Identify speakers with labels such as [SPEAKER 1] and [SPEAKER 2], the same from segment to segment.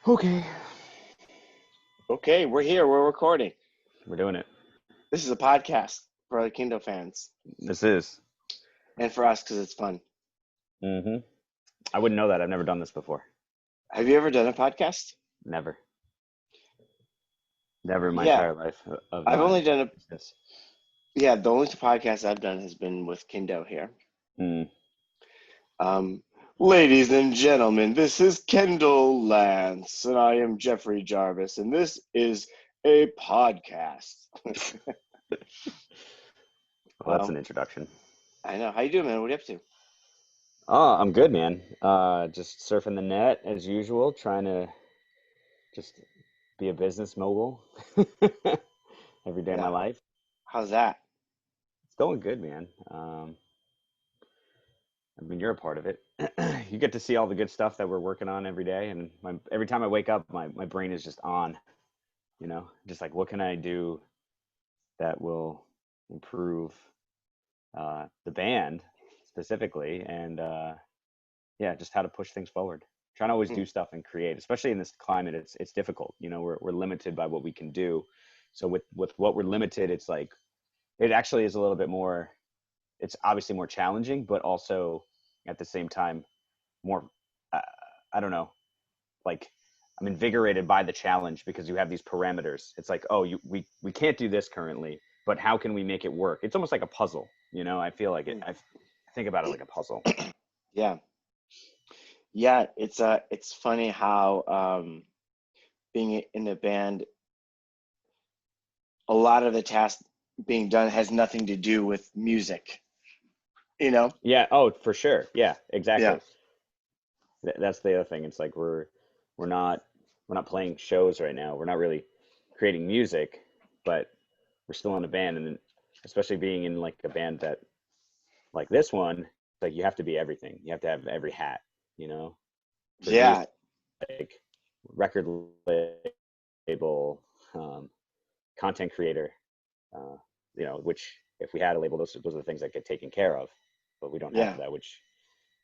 [SPEAKER 1] Okay.
[SPEAKER 2] Okay, we're here. We're recording.
[SPEAKER 1] We're doing it.
[SPEAKER 2] This is a podcast for the Kindo fans
[SPEAKER 1] This is.
[SPEAKER 2] and for us because it's fun.
[SPEAKER 1] Mm-hmm. I wouldn't know that. I've never done this before.
[SPEAKER 2] Have you ever done a podcast?
[SPEAKER 1] Never. Never in my
[SPEAKER 2] Yeah,
[SPEAKER 1] entire life of
[SPEAKER 2] I've
[SPEAKER 1] my
[SPEAKER 2] only done a.
[SPEAKER 1] existence.
[SPEAKER 2] Yeah, the only podcast I've done has been with Kindo here.
[SPEAKER 1] Mm.
[SPEAKER 2] Um, Ladies and gentlemen, this is Kendall Lance, and I am Jeffrey Jarvis, and this is a podcast.
[SPEAKER 1] Well, that's
[SPEAKER 2] Well,
[SPEAKER 1] an introduction.
[SPEAKER 2] I know. How you doing, man? What are you up to?
[SPEAKER 1] Oh, I'm good, man. Just surfing the net as usual, trying to just be a business mogul every day of my
[SPEAKER 2] Yeah,
[SPEAKER 1] life.
[SPEAKER 2] how's that?
[SPEAKER 1] It's going good, man. I mean, you're a part of it. You get to see all the good stuff that we're working on every day, and every time I wake up, my brain is just on. Just like what can I do that will improve the band specifically, and yeah, just how to push things forward. Trying to always
[SPEAKER 2] Hmm.
[SPEAKER 1] do stuff and create, especially in this climate. It's difficult. We're limited by what we can do. So with what we're limited, it's like it actually is a little bit more. It's obviously more challenging, but also at the same time more. Uh, I don't know, like I'm invigorated by the challenge because you have these parameters. It's like, oh, we can't do this currently, but how can we make it work? It's almost like a puzzle. I feel like it.
[SPEAKER 2] Hmm.
[SPEAKER 1] I think about it like a puzzle.
[SPEAKER 2] Yeah, yeah. It's funny how being in a band, a lot of the tasks being done has nothing to do with music, you know?
[SPEAKER 1] Yeah. Oh, for sure. Yeah.
[SPEAKER 2] Yeah.
[SPEAKER 1] Exactly. That's the other thing. It's like we're not we're not playing shows right now. We're not really creating music, but we're still in a band, and then especially being in like a band that like this one, like you have to be everything. You have to have every hat. You know, for me, it's
[SPEAKER 2] Yeah.
[SPEAKER 1] like record label, content creator, uh, which if we had a label, those are the things that get taken care of, but we don't have
[SPEAKER 2] Yeah.
[SPEAKER 1] that. Which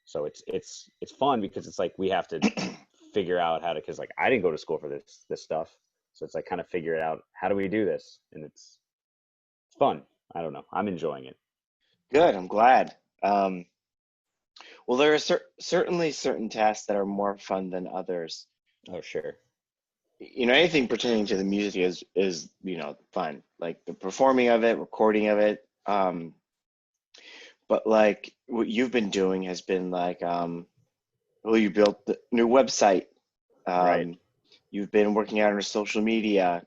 [SPEAKER 1] so it's fun because it's like we have to figure out how to because like I didn't go to school for this stuff, so it's like kind of figure it out. How do we do this? And it's fun. I don't know. I'm enjoying it.
[SPEAKER 2] Good. I'm glad. Um, well, there are certainly certain tasks that are more fun than others.
[SPEAKER 1] Oh sure.
[SPEAKER 2] Anything pertaining to the music is fun, like the performing of it, recording of it. But like what you've been doing has been like, well, you built the new website.
[SPEAKER 1] Right.
[SPEAKER 2] Um, you've been working out on social media.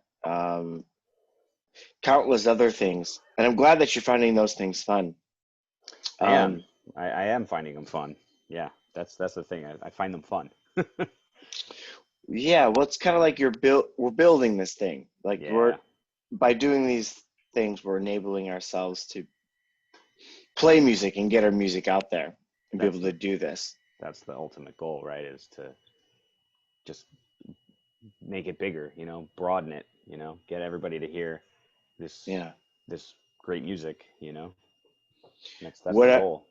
[SPEAKER 2] Countless other things. And I'm glad that you're finding those things fun.
[SPEAKER 1] I am.
[SPEAKER 2] Um,
[SPEAKER 1] I am finding them fun. Yeah, that's the thing. I find them fun.
[SPEAKER 2] yeah, well, it's kind of like we're building this thing. Like we're
[SPEAKER 1] Yeah,
[SPEAKER 2] by doing these things, we're enabling ourselves to play music and get our music out there and be
[SPEAKER 1] that's
[SPEAKER 2] able
[SPEAKER 1] the
[SPEAKER 2] to do this.
[SPEAKER 1] that's the ultimate goal, right? Is to just make it bigger, broaden it, get everybody to hear this
[SPEAKER 2] Yeah.
[SPEAKER 1] this great music. That's the
[SPEAKER 2] What
[SPEAKER 1] goal.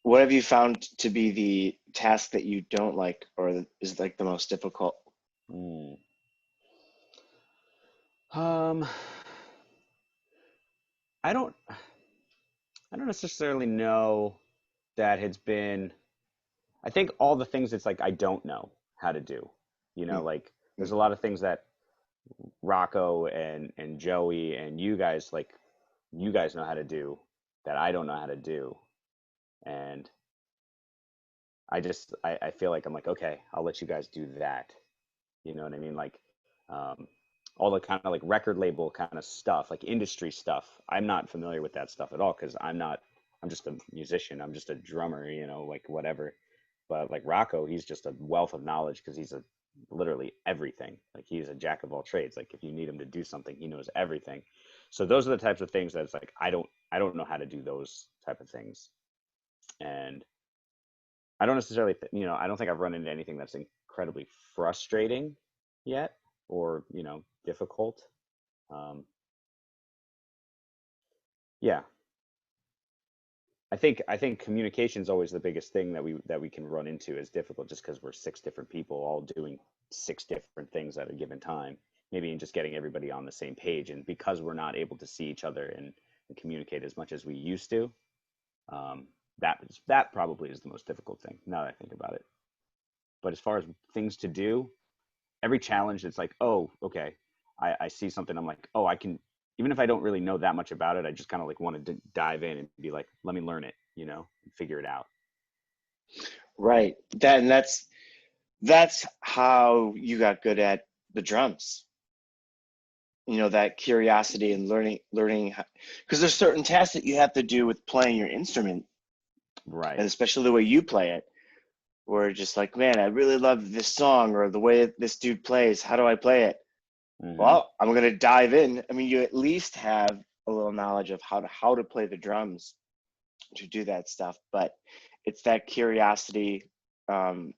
[SPEAKER 2] what have you found to be the task that you don't like or is like the most difficult?
[SPEAKER 1] Mm. Um, I don't I don't necessarily know that it's been. I think all the things it's like I don't know how to do.
[SPEAKER 2] Hmm.
[SPEAKER 1] Like
[SPEAKER 2] Hmm.
[SPEAKER 1] there's a lot of things that Rocco and Joey and you guys know how to do that I don't know how to do. And I feel like I'm like, okay, I'll let you guys do that. You know what I mean? Like um, all the kind of like record label kind of stuff, like industry stuff. I'm not familiar with that stuff at all because I'm just a musician. I'm just a drummer, like whatever. But like Rocco, he's just a wealth of knowledge because he's a literally everything. Like he's a jack of all trades. Like if you need him to do something, he knows everything. So those are the types of things that it's like I don't know how to do those type of things. And I don't necessarily, I don't think I've run into anything that's incredibly frustrating yet or, difficult. Um, yeah, I think communication is always the biggest thing that we can run into as difficult just because we're six different people all doing 6 different things at a given time, maybe in just getting everybody on the same page. And because we're not able to see each other and communicate as much as we used to, um, that probably is the most difficult thing now that I think about it. But as far as things to do, every challenge, it's like, oh, okay, I see something, I'm like, oh, I can, even if I don't really know that much about it, I just kind of like want to dive in and be like, let me learn it, and figure it out.
[SPEAKER 2] Right. That's how you got good at the drums. That curiosity and learning, because there's certain tasks that you have to do with playing your instrument,
[SPEAKER 1] Right.
[SPEAKER 2] and especially the way you play it, where just like, man, I really love this song or the way that this dude plays. How do I play it?
[SPEAKER 1] Hmm.
[SPEAKER 2] Well, I'm gonna dive in. I mean, you at least have a little knowledge of how to play the drums to do that stuff, but it's that curiosity, um,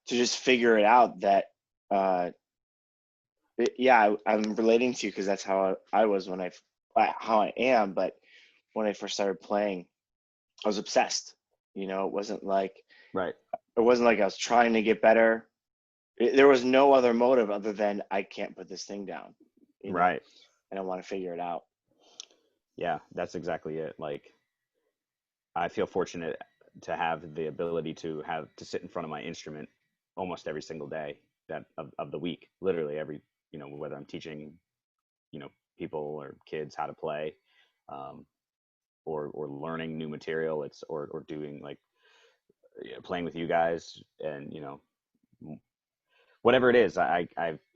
[SPEAKER 2] to just figure it out that, uh, yeah, I'm relating to you because that's how I was how I am. But when I first started playing, I was obsessed. It wasn't like
[SPEAKER 1] Right.
[SPEAKER 2] I was trying to get better. There was no other motive other than I can't put this thing down,
[SPEAKER 1] Right.
[SPEAKER 2] and I want to figure it out.
[SPEAKER 1] Yeah, that's exactly it. Like, I feel fortunate to have the ability to sit in front of my instrument almost every single day of the week, literally every, whether I'm teaching, you know, people or kids how to play, um, or learning new material, or doing like, playing with you guys, and whatever it is, I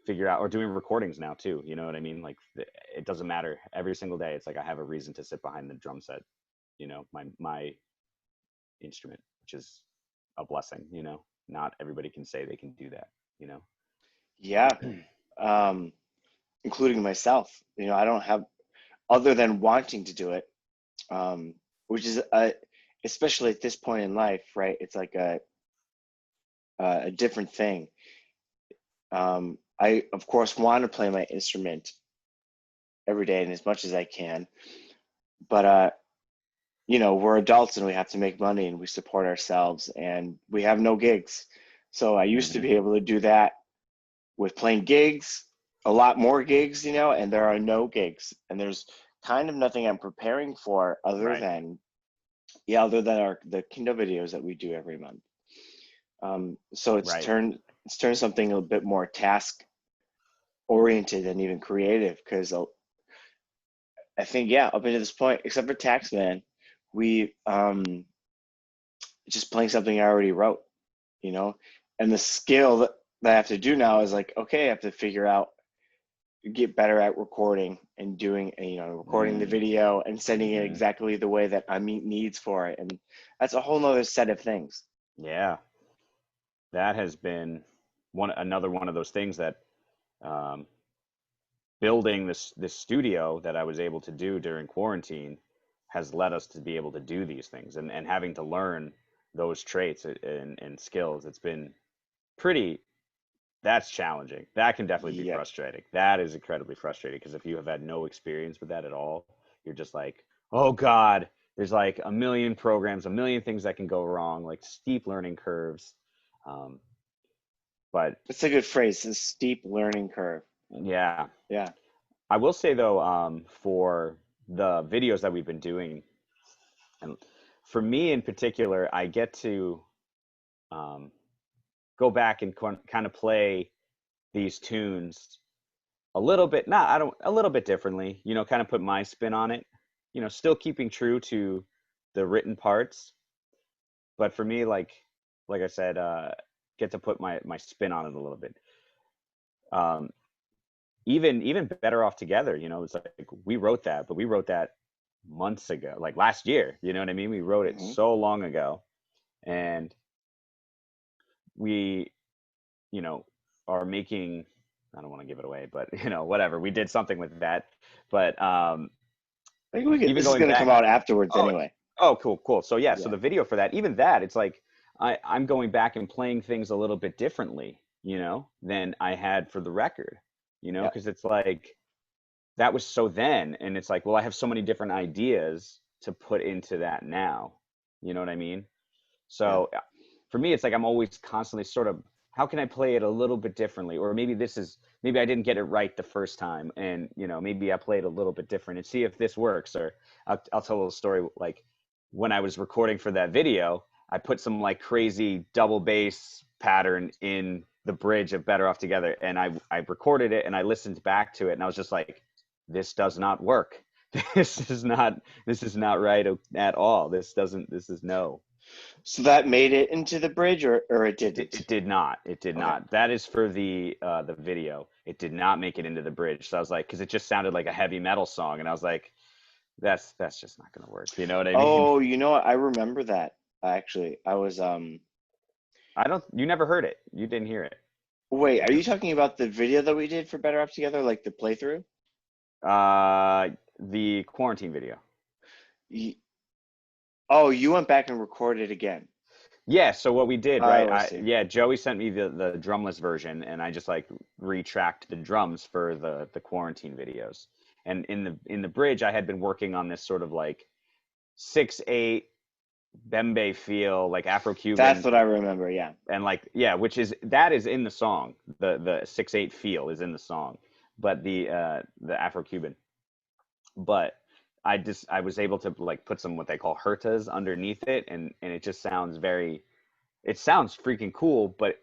[SPEAKER 1] figure out, or doing recordings now too. You know what I mean? Like, it doesn't matter. Every single day, it's like I have a reason to sit behind the drum set. My instrument, which is a blessing. Not everybody can say they can do that. You know.
[SPEAKER 2] Yeah, um, including myself. I don't have, other than wanting to do it, um, which is especially at this point in life, right? It's like a different thing. I of course want to play my instrument every day and as much as I can, but we're adults and we have to make money and we support ourselves and we have no gigs. So I used to
[SPEAKER 1] Hmm.
[SPEAKER 2] be able to do that with playing gigs, a lot more gigs, and there are no gigs, and there's kind of nothing I'm preparing for other
[SPEAKER 1] Right.
[SPEAKER 2] than, yeah, other than the Kindo videos that we do every month. So
[SPEAKER 1] Right.
[SPEAKER 2] it's turned something a bit more task oriented and even creative, because I think, yeah, up until this point, except for Taxman, we just playing something I already wrote, you know, and the skill that I have to do now is like, okay, I have to figure out, get better at recording and doing, recording the
[SPEAKER 1] Mm.
[SPEAKER 2] video and sending it
[SPEAKER 1] Hmm.
[SPEAKER 2] exactly the way that I meet needs for it, and that's a whole nother set of things.
[SPEAKER 1] Yeah, that has been another one of those things that, um, building this studio that I was able to do during quarantine has led us to be able to do these things, and having to learn those traits and skills. It's been pretty, that's challenging. That can definitely be
[SPEAKER 2] Yep.
[SPEAKER 1] frustrating. That is incredibly frustrating, because if you have had no experience with that at all, you're just like, oh God, there's like a million programs, a million things that can go wrong, like steep learning curves. Um, but
[SPEAKER 2] That's a good phrase, a steep learning curve.
[SPEAKER 1] yeah,
[SPEAKER 2] Yeah.
[SPEAKER 1] I will say though, for the videos that we've been doing, and for me in particular, I get to, um, go back and kind of play these tunes a little bit, not, I don't, a little bit differently, kind of put my spin on it, still keeping true to the written parts. But for me, like I said, get to put my spin on it a little bit. Um, even better off together, it's like we wrote that, but we wrote that months ago, like last year, you know what I mean? We wrote it
[SPEAKER 2] Hmm.
[SPEAKER 1] so long ago, and we, you know, are making, I don't want to give it away, but whatever. We did something with that. But
[SPEAKER 2] I think we could,
[SPEAKER 1] even
[SPEAKER 2] this is
[SPEAKER 1] going
[SPEAKER 2] going to come
[SPEAKER 1] back,
[SPEAKER 2] out afterwards
[SPEAKER 1] oh,
[SPEAKER 2] anyway.
[SPEAKER 1] oh, cool, cool. So yeah, so
[SPEAKER 2] Yeah.
[SPEAKER 1] the video for that, even that, it's like I'm going back and playing things a little bit differently, than I had for the record,
[SPEAKER 2] Yeah.
[SPEAKER 1] because it's like that was so then, and it's like, well, I have so many different ideas to put into that now. You know what I mean?
[SPEAKER 2] Yeah.
[SPEAKER 1] So for me, it's like I'm always constantly sort of how can I play it a little bit differently? Or maybe I didn't get it right the first time, and maybe I played a little bit different and see if this works. Or I'll tell a little story. Like when I was recording for that video, I put some like crazy double bass pattern in the bridge of Better Off Together, and I recorded it and I listened back to it, and I was just like, this does not work. This is not right at all. This is no.
[SPEAKER 2] So that made it into the bridge, or it didn't?
[SPEAKER 1] It did not. It did
[SPEAKER 2] Okay.
[SPEAKER 1] not. That is for the video. It did not make it into the bridge. So I was like, because it just sounded like a heavy metal song, and I was like, that's just not gonna work. You know what I mean?
[SPEAKER 2] Oh, you know what? I remember that actually. I was
[SPEAKER 1] I don't. You never heard it. You didn't hear it.
[SPEAKER 2] wait, are you talking about the video that we did for Better Off Together, like the playthrough?
[SPEAKER 1] The quarantine video.
[SPEAKER 2] Y- Oh, you went back and recorded again.
[SPEAKER 1] Yeah, so what we did, right?
[SPEAKER 2] Oh, I see.
[SPEAKER 1] Yeah, Joey sent me the drumless version, and I just like retracked the drums for the quarantine videos. And in the bridge, I had been working on this sort of like 6/8 Bembe feel, like
[SPEAKER 2] That's
[SPEAKER 1] Afro-Cuban,
[SPEAKER 2] what I remember, yeah.
[SPEAKER 1] and like yeah, that is in the song. The 6/8 feel is in the song, but the Afro-Cuban. But I was able to like put some what they call hurtas underneath it, and it just sounds very, it sounds freaking cool, but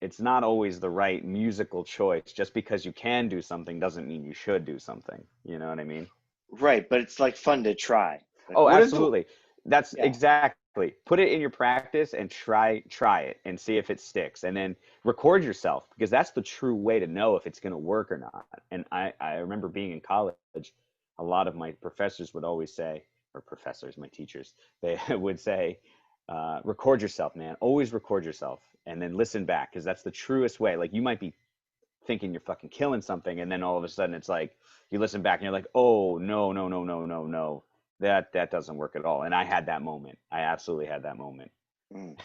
[SPEAKER 1] it's not always the right musical choice. Just because you can do something doesn't mean you should do something. You know what I mean?
[SPEAKER 2] Right, but it's like fun to try. Like,
[SPEAKER 1] Oh,
[SPEAKER 2] what if it,
[SPEAKER 1] absolutely. That's
[SPEAKER 2] yeah,
[SPEAKER 1] exactly. Put it in your practice and try it and see if it sticks. And then record yourself, because that's the true way to know if it's going to work or not. And I remember being in college, a lot of my professors would always say, or professors, my teachers, they would say, record yourself, man. Always record yourself and then listen back, because that's the truest way. Like you might be thinking you're fucking killing something, and then all of a sudden it's like you listen back and you're like, oh no, no, no, no, no, no, that doesn't work at all. And I had that moment. I absolutely had that moment.
[SPEAKER 2] mm.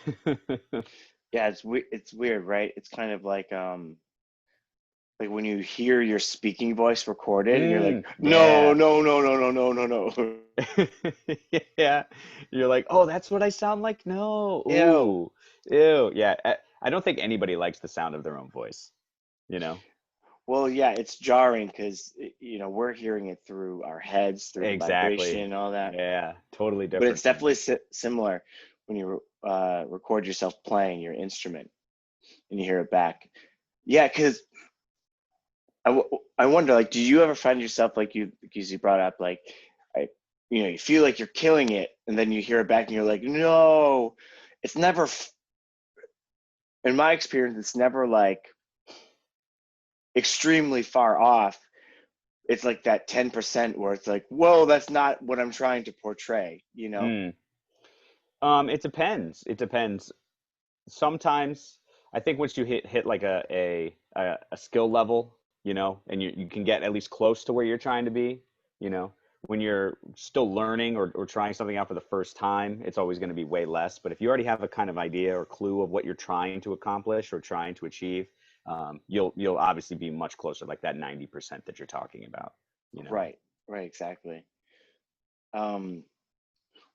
[SPEAKER 2] Yeah, it's weird, right? It's kind of like when you hear your speaking voice recorded and you're like, no,
[SPEAKER 1] Yeah.
[SPEAKER 2] no, no, no, no, no, no, no.
[SPEAKER 1] Yeah. You're like, oh, that's what I sound like? No.
[SPEAKER 2] Ew.
[SPEAKER 1] Ooh. Ew. Yeah. I don't think anybody likes the sound of their own voice, you know?
[SPEAKER 2] Well, yeah, it's jarring because we're hearing it through our heads, through the vibration
[SPEAKER 1] Exactly.
[SPEAKER 2] and all that.
[SPEAKER 1] Yeah. Totally
[SPEAKER 2] But it's
[SPEAKER 1] different from
[SPEAKER 2] definitely similar when you record yourself playing your instrument and you hear it back. Yeah, because I wonder, like, do you ever find yourself like because you brought up like, I, you feel like you're killing it, and then you hear it back and you're like, no, it's never. In my experience, it's never like extremely far off. It's like that 10% where it's like, whoa, that's not what I'm trying to portray, you know?
[SPEAKER 1] mm. It depends. It depends. Sometimes I think once you hit like a skill level, and you can get at least close to where you're trying to be, you know, when you're still learning or trying something out for the first time, it's always going to be way less. But if you already have a kind of idea or clue of what you're trying to accomplish or trying to achieve, you'll obviously be much closer, like that 90% that you're talking about, you know.
[SPEAKER 2] Right, right, exactly. Um,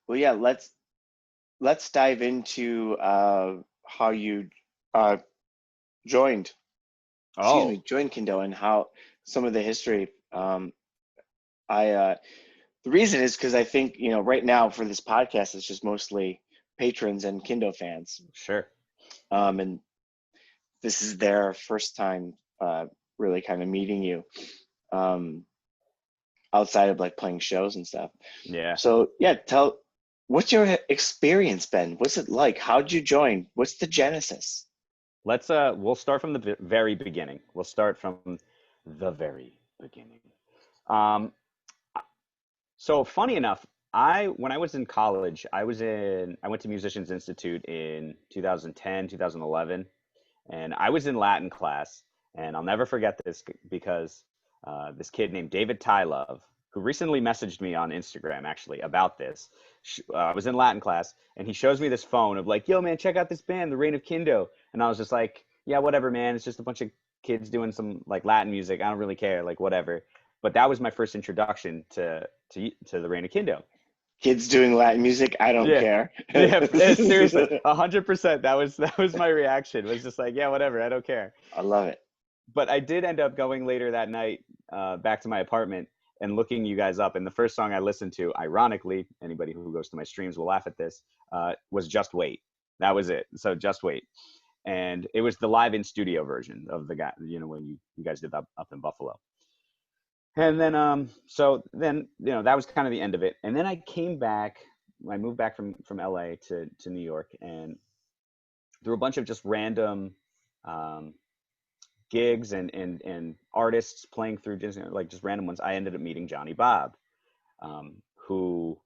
[SPEAKER 2] well, yeah, let's dive into how you uh, joined, excuse me,
[SPEAKER 1] Oh,
[SPEAKER 2] joined Kindo and how some of the history. I The reason is because I think right now for this podcast it's just mostly patrons and Kindo fans,
[SPEAKER 1] sure.
[SPEAKER 2] and this is their first time really kind of meeting you um, outside of like playing shows and stuff.
[SPEAKER 1] Yeah.
[SPEAKER 2] So yeah, what's your experience been? What's it like? How'd you join? What's the genesis?
[SPEAKER 1] We'll start from the very beginning. We'll start from the very beginning. Um, so funny enough, when I was in college, I went to Musicians Institute in 2010, 2011, and I was in Latin class, and I'll never forget this because this kid named David Tylove, who recently messaged me on Instagram actually about this. I was in Latin class, and he shows me this phone of like, "Yo, man, check out this band, The Reign of Kindo," and I was just like, "Yeah, whatever, man. It's just a bunch of kids doing some like Latin music. I don't really care, like whatever." But that was my first introduction to the Reign of Kindo.
[SPEAKER 2] Kids doing Latin music, I don't
[SPEAKER 1] Yeah.
[SPEAKER 2] care.
[SPEAKER 1] Yeah, seriously, 100%. That was my reaction. Was just like, yeah, whatever, I don't care.
[SPEAKER 2] I love it.
[SPEAKER 1] But I did end up going later that night back to my apartment and looking you guys up. And the first song I listened to, ironically, anybody who goes to my streams will laugh at this, was "Just Wait." That was it. So "Just Wait," and it was the live in studio version of the guy. When you guys did that up in Buffalo. And then so then that was kind of the end of it. And then I came back. I moved back from LA to New York, and through a bunch of just random um, gigs and artists playing through just random ones, I ended up meeting Johnny Bob, who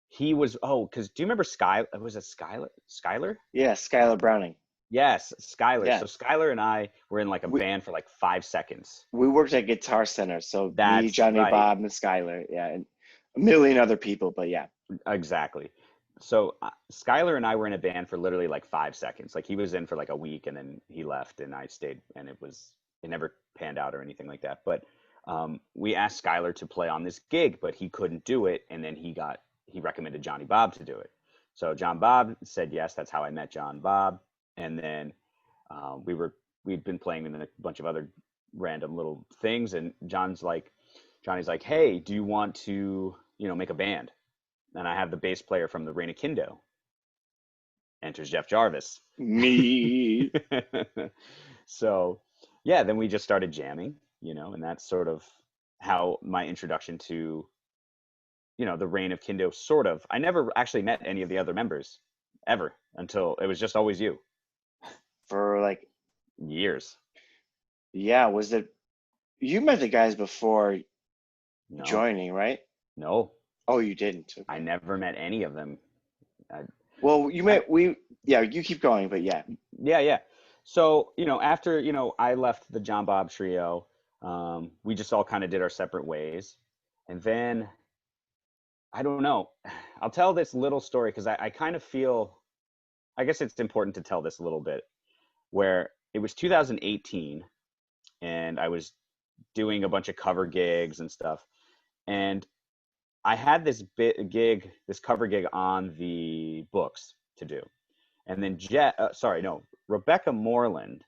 [SPEAKER 1] he was. Oh, because do you remember Sky? Was it Skylar? Skylar?
[SPEAKER 2] Yeah, Skylar Browning.
[SPEAKER 1] Yes, Skylar.
[SPEAKER 2] Yeah,
[SPEAKER 1] So Skylar and I were in like a
[SPEAKER 2] we
[SPEAKER 1] band for like 5 seconds.
[SPEAKER 2] we worked at Guitar Center, so me,
[SPEAKER 1] That's
[SPEAKER 2] Johnny,
[SPEAKER 1] right.
[SPEAKER 2] Bob, and Skylar. Yeah, and a million other people, but yeah,
[SPEAKER 1] Exactly. So Skylar and I were in a band for literally like 5 seconds. Like he was in for like a week and then he left and I stayed, and it never panned out or anything like that. But we asked Skylar to play on this gig, but he couldn't do it. And then he recommended Johnny Bob to do it. So John Bob said yes. That's how I met John Bob. And then we'd been playing in a bunch of other random little things. And Johnny's like, hey, do you want to, make a band? And I have the bass player from the Reign of Kindo. Enters Jeff Jarvis.
[SPEAKER 2] me.
[SPEAKER 1] So, yeah, then we just started jamming, and that's sort of how my introduction to, the Reign of Kindo sort of. I never actually met any of the other members ever until it was just always you.
[SPEAKER 2] For like,
[SPEAKER 1] Years.
[SPEAKER 2] yeah, was it you met the guys before
[SPEAKER 1] No,
[SPEAKER 2] joining, right?
[SPEAKER 1] no,
[SPEAKER 2] Oh, you didn't.
[SPEAKER 1] I
[SPEAKER 2] Okay.
[SPEAKER 1] never met any of them. I,
[SPEAKER 2] Well, you
[SPEAKER 1] I,
[SPEAKER 2] met yeah, you keep going, but yeah.
[SPEAKER 1] Yeah, yeah. So, after, I left the John Bob trio, we just all kind of did our separate ways. And then, I don't know, I'll tell this little story because I kind of feel, I guess it's important to tell this a little bit, where it was 2018 and I was doing a bunch of cover gigs and stuff. And I had this cover gig on the books to do. And then Rebecca Moreland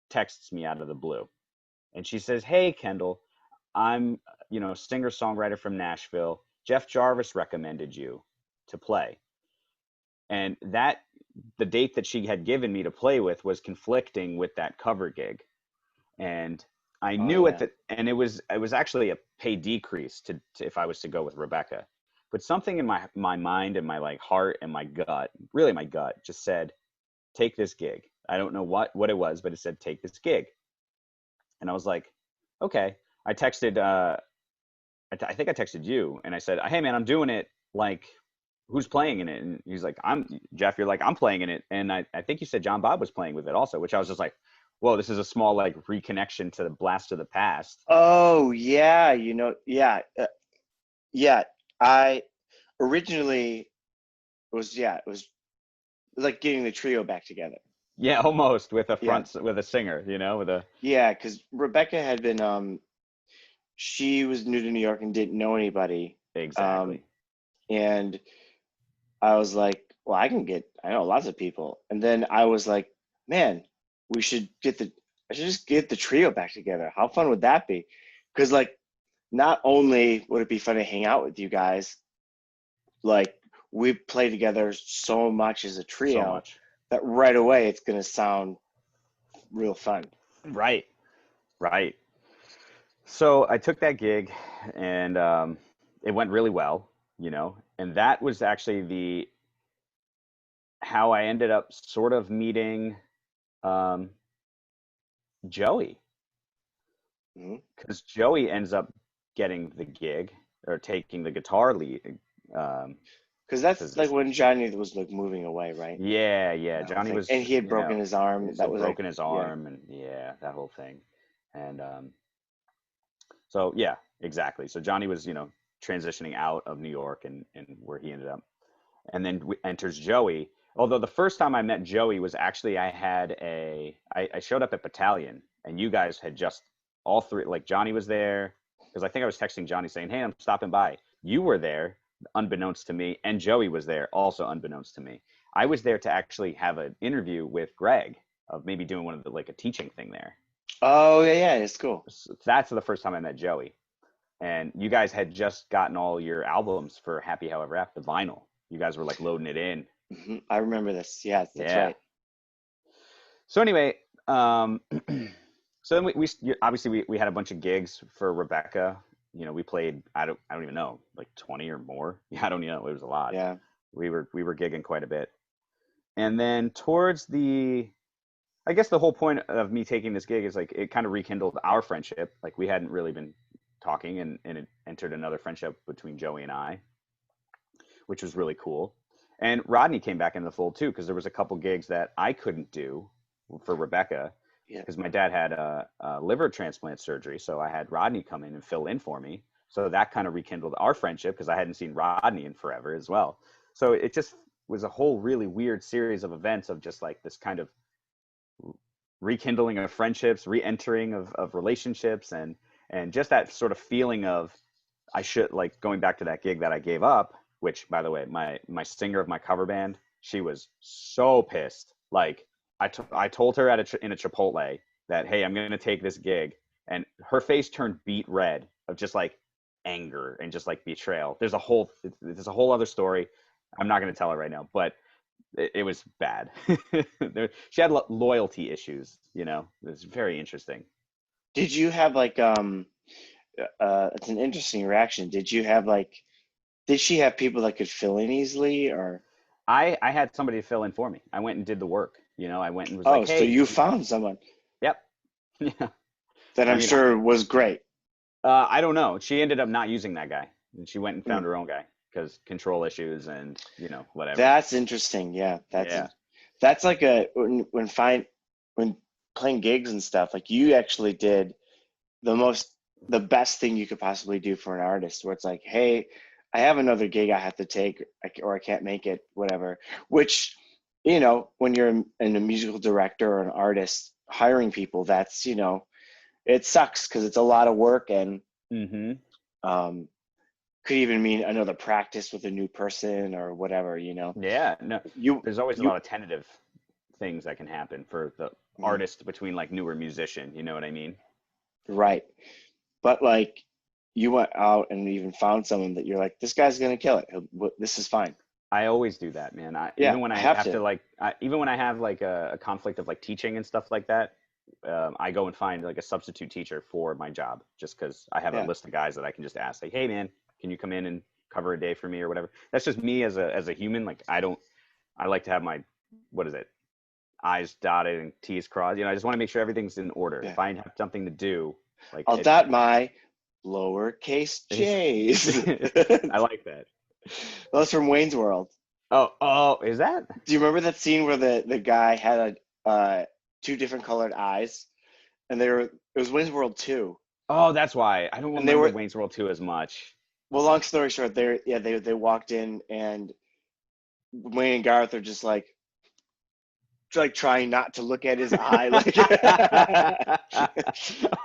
[SPEAKER 1] texts me out of the blue and she says, hey, Kendall, I'm, singer songwriter from Nashville. Jeff Jarvis recommended you to play. And the date that she had given me to play with was conflicting with that cover gig. And I
[SPEAKER 2] Oh
[SPEAKER 1] knew
[SPEAKER 2] yeah.
[SPEAKER 1] and it was actually a pay decrease to if I was to go with Rebecca. But something in my mind and my like heart and my gut, really my gut, just said, take this gig. I don't know what it was, but it said, take this gig. And I was like, okay. I texted, I think I texted you and I said, hey man, I'm doing it. Like, who's playing in it? And he's like, Jeff, you're like, I'm playing in it. And I think you said John Bob was playing with it also, which I was just like, whoa, this is a small like reconnection to the blast of the past.
[SPEAKER 2] Oh yeah, yeah. Yeah, I originally it was like getting the trio back together.
[SPEAKER 1] Yeah, almost
[SPEAKER 2] Yeah.
[SPEAKER 1] with a singer, with a
[SPEAKER 2] Yeah, because Rebecca had been she was new to New York and didn't know anybody. Um
[SPEAKER 1] exactly.
[SPEAKER 2] and I was like, well, I know lots of people. And then I was like, man, we should I should just get the trio back together. How fun would that be? Because like not only would it be fun to hang out with you guys, like we play together so much as a
[SPEAKER 1] So
[SPEAKER 2] trio
[SPEAKER 1] much.
[SPEAKER 2] that right away it's gonna sound real fun.
[SPEAKER 1] Right. Right. So I took that gig and it went really well, and that was actually the how I ended up sort of meeting um, Joey,
[SPEAKER 2] Hmm.
[SPEAKER 1] because Joey ends up getting the gig or taking the guitar lead
[SPEAKER 2] Because that's like
[SPEAKER 1] position.
[SPEAKER 2] when Johnny was like moving away, right?
[SPEAKER 1] Yeah, yeah.
[SPEAKER 2] That whole
[SPEAKER 1] Johnny
[SPEAKER 2] thing. And
[SPEAKER 1] was,
[SPEAKER 2] he had broken his arm.
[SPEAKER 1] he's
[SPEAKER 2] That
[SPEAKER 1] had
[SPEAKER 2] was like,
[SPEAKER 1] broken his
[SPEAKER 2] yeah.
[SPEAKER 1] arm, and yeah, that whole thing. And so yeah, exactly. So Johnny was, transitioning out of New York and where he ended up. And then enters Joey. Although the first time I met Joey was actually I showed up at Battalion and you guys had just all three, like Johnny was there because I think I was texting Johnny saying, hey, I'm stopping by. You were there, unbeknownst to me, and Joey was there, also unbeknownst to me. I was there to actually have an interview with Greg of maybe doing one of the like a teaching thing there.
[SPEAKER 2] Oh yeah, yeah, it's cool.
[SPEAKER 1] So that's the first time I met Joey. And you guys had just gotten all your albums for Happy However After, the vinyl. You guys were like loading it in.
[SPEAKER 2] I remember this. Yes, that's
[SPEAKER 1] Yeah.
[SPEAKER 2] right.
[SPEAKER 1] So anyway, so then obviously we had a bunch of gigs for Rebecca. You know, we played I don't even know, like 20 or more. Yeah, I don't even know. It was a lot.
[SPEAKER 2] Yeah.
[SPEAKER 1] We were gigging quite a bit. And then towards I guess the whole point of me taking this gig is like it kind of rekindled our friendship. Like we hadn't really been talking, and it entered another friendship between Joey and I, which was really cool. And Rodney came back in the fold too, because there was a couple gigs that I couldn't do for Rebecca
[SPEAKER 2] Yeah.
[SPEAKER 1] because my dad had a liver transplant surgery. So I had Rodney come in and fill in for me. So that kind of rekindled our friendship because I hadn't seen Rodney in forever as well. So it just was a whole really weird series of events of just like this kind of rekindling of friendships, re-entering of relationships, and just that sort of feeling of I should like going back to that gig that I gave up, which by the way, my singer of my cover band, she was so pissed. Like I told her in a Chipotle that, hey, I'm going to take this gig, and her face turned beet red of just like anger and just like betrayal. There's a whole other story. I'm not going to tell it right now, but it was bad. She had loyalty issues, you know. It was very interesting.
[SPEAKER 2] Did you have like it's an interesting reaction. Did you have like did she have people that could fill in easily or
[SPEAKER 1] I had somebody to fill in for me. I went and did the work. You know, I went and was
[SPEAKER 2] oh,
[SPEAKER 1] like,
[SPEAKER 2] so
[SPEAKER 1] hey,
[SPEAKER 2] you found someone
[SPEAKER 1] yep. Yeah.
[SPEAKER 2] that
[SPEAKER 1] I
[SPEAKER 2] I'm
[SPEAKER 1] mean,
[SPEAKER 2] sure was great.
[SPEAKER 1] I don't know. She ended up not using that guy, and she went and
[SPEAKER 2] Mm.
[SPEAKER 1] found her own guy because control issues and you know whatever.
[SPEAKER 2] That's interesting. Yeah,
[SPEAKER 1] Yeah.
[SPEAKER 2] that's like a when playing gigs and stuff, like you actually did the most the best thing you could possibly do for an artist where it's like, hey, I have another gig I have to take or I can't make it, whatever. Which, you know, when you're a musical director or an artist hiring people, that's, you know, it sucks because it's a lot of work and
[SPEAKER 1] Mm-hmm.
[SPEAKER 2] um, could even mean another practice with a new person or whatever, you know.
[SPEAKER 1] Yeah. No,
[SPEAKER 2] You
[SPEAKER 1] there's always a
[SPEAKER 2] you
[SPEAKER 1] lot of tentative things that can happen for the
[SPEAKER 2] mm,
[SPEAKER 1] artist between like newer musician. You know what I mean?
[SPEAKER 2] right. But like you went out and even found someone that you're like, this guy's gonna kill it. This is fine.
[SPEAKER 1] I always do that, man.
[SPEAKER 2] Yeah,
[SPEAKER 1] Even when
[SPEAKER 2] I
[SPEAKER 1] I
[SPEAKER 2] have
[SPEAKER 1] have
[SPEAKER 2] to.
[SPEAKER 1] to like, even when I have like a conflict of like teaching and stuff like that, I go and find like a substitute teacher for my job, just because I have a
[SPEAKER 2] Yeah.
[SPEAKER 1] list of guys that I can just ask, like, hey, man, can you come in and cover a day for me or whatever. That's just me as a human. Like, I like to have my, what is it, I's dotted and T's crossed. You know, I just want to make sure everything's in order.
[SPEAKER 2] Yeah.
[SPEAKER 1] If I have something to do, like
[SPEAKER 2] I'll dot my lowercase j's.
[SPEAKER 1] I like that.
[SPEAKER 2] That's from Wayne's World.
[SPEAKER 1] Oh, is that?
[SPEAKER 2] Do you remember that scene where the guy had two different colored eyes, and it was Wayne's World 2,
[SPEAKER 1] Oh, that's why. I don't
[SPEAKER 2] and they
[SPEAKER 1] remember
[SPEAKER 2] were
[SPEAKER 1] Wayne's World 2 as much.
[SPEAKER 2] well. Long story short, they walked in, and Wayne and Garth are just like trying not to look at his eye, like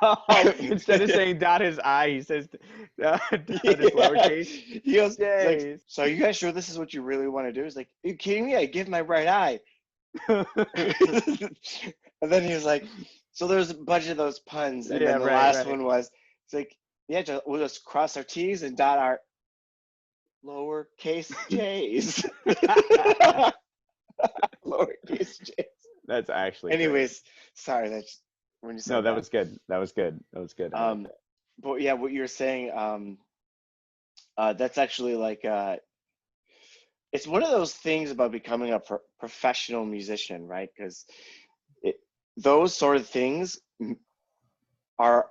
[SPEAKER 1] Oh, instead of saying dot his I, he says dot his
[SPEAKER 2] yeah.
[SPEAKER 1] lowercase.
[SPEAKER 2] He goes, he's like,
[SPEAKER 1] Jeez.
[SPEAKER 2] so are you guys sure this is what you really want to do? He's like, are you kidding me? I give my right eye. And then he was like, so there's a bunch of those puns. And
[SPEAKER 1] Yeah,
[SPEAKER 2] then the
[SPEAKER 1] right,
[SPEAKER 2] last
[SPEAKER 1] right.
[SPEAKER 2] one was, it's like, yeah, we'll just cross our T's and dot our lowercase J's. Lowercase J's.
[SPEAKER 1] That's actually great.
[SPEAKER 2] Anyways, sorry, that's when you
[SPEAKER 1] No,
[SPEAKER 2] said
[SPEAKER 1] that
[SPEAKER 2] that.
[SPEAKER 1] was good. That was good. That was good. I like that.
[SPEAKER 2] But yeah, what you're saying, that's actually like, it's one of those things about becoming a professional musician, right? Because those sort of things are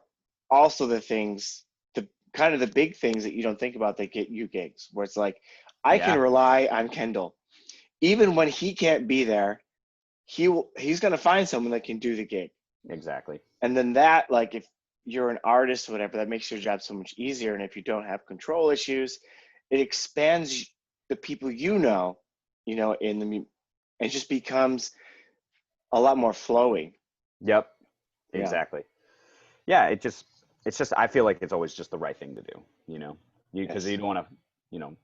[SPEAKER 2] also the things, the kind of the big things that you don't think about that get you gigs, where it's like, I can
[SPEAKER 1] Yeah,
[SPEAKER 2] rely on Kendall. Even when he can't be there, he's going to find someone that can do the gig.
[SPEAKER 1] exactly.
[SPEAKER 2] And then that, like, if you're an artist or whatever, that makes your job so much easier. And if you don't have control issues, it expands the people you know, it just becomes a lot more flowy.
[SPEAKER 1] Yep,
[SPEAKER 2] Yeah.
[SPEAKER 1] exactly. Yeah, it's just I feel like it's always just the right thing to do, you know. Because you
[SPEAKER 2] Yes.
[SPEAKER 1] don't want to, you know,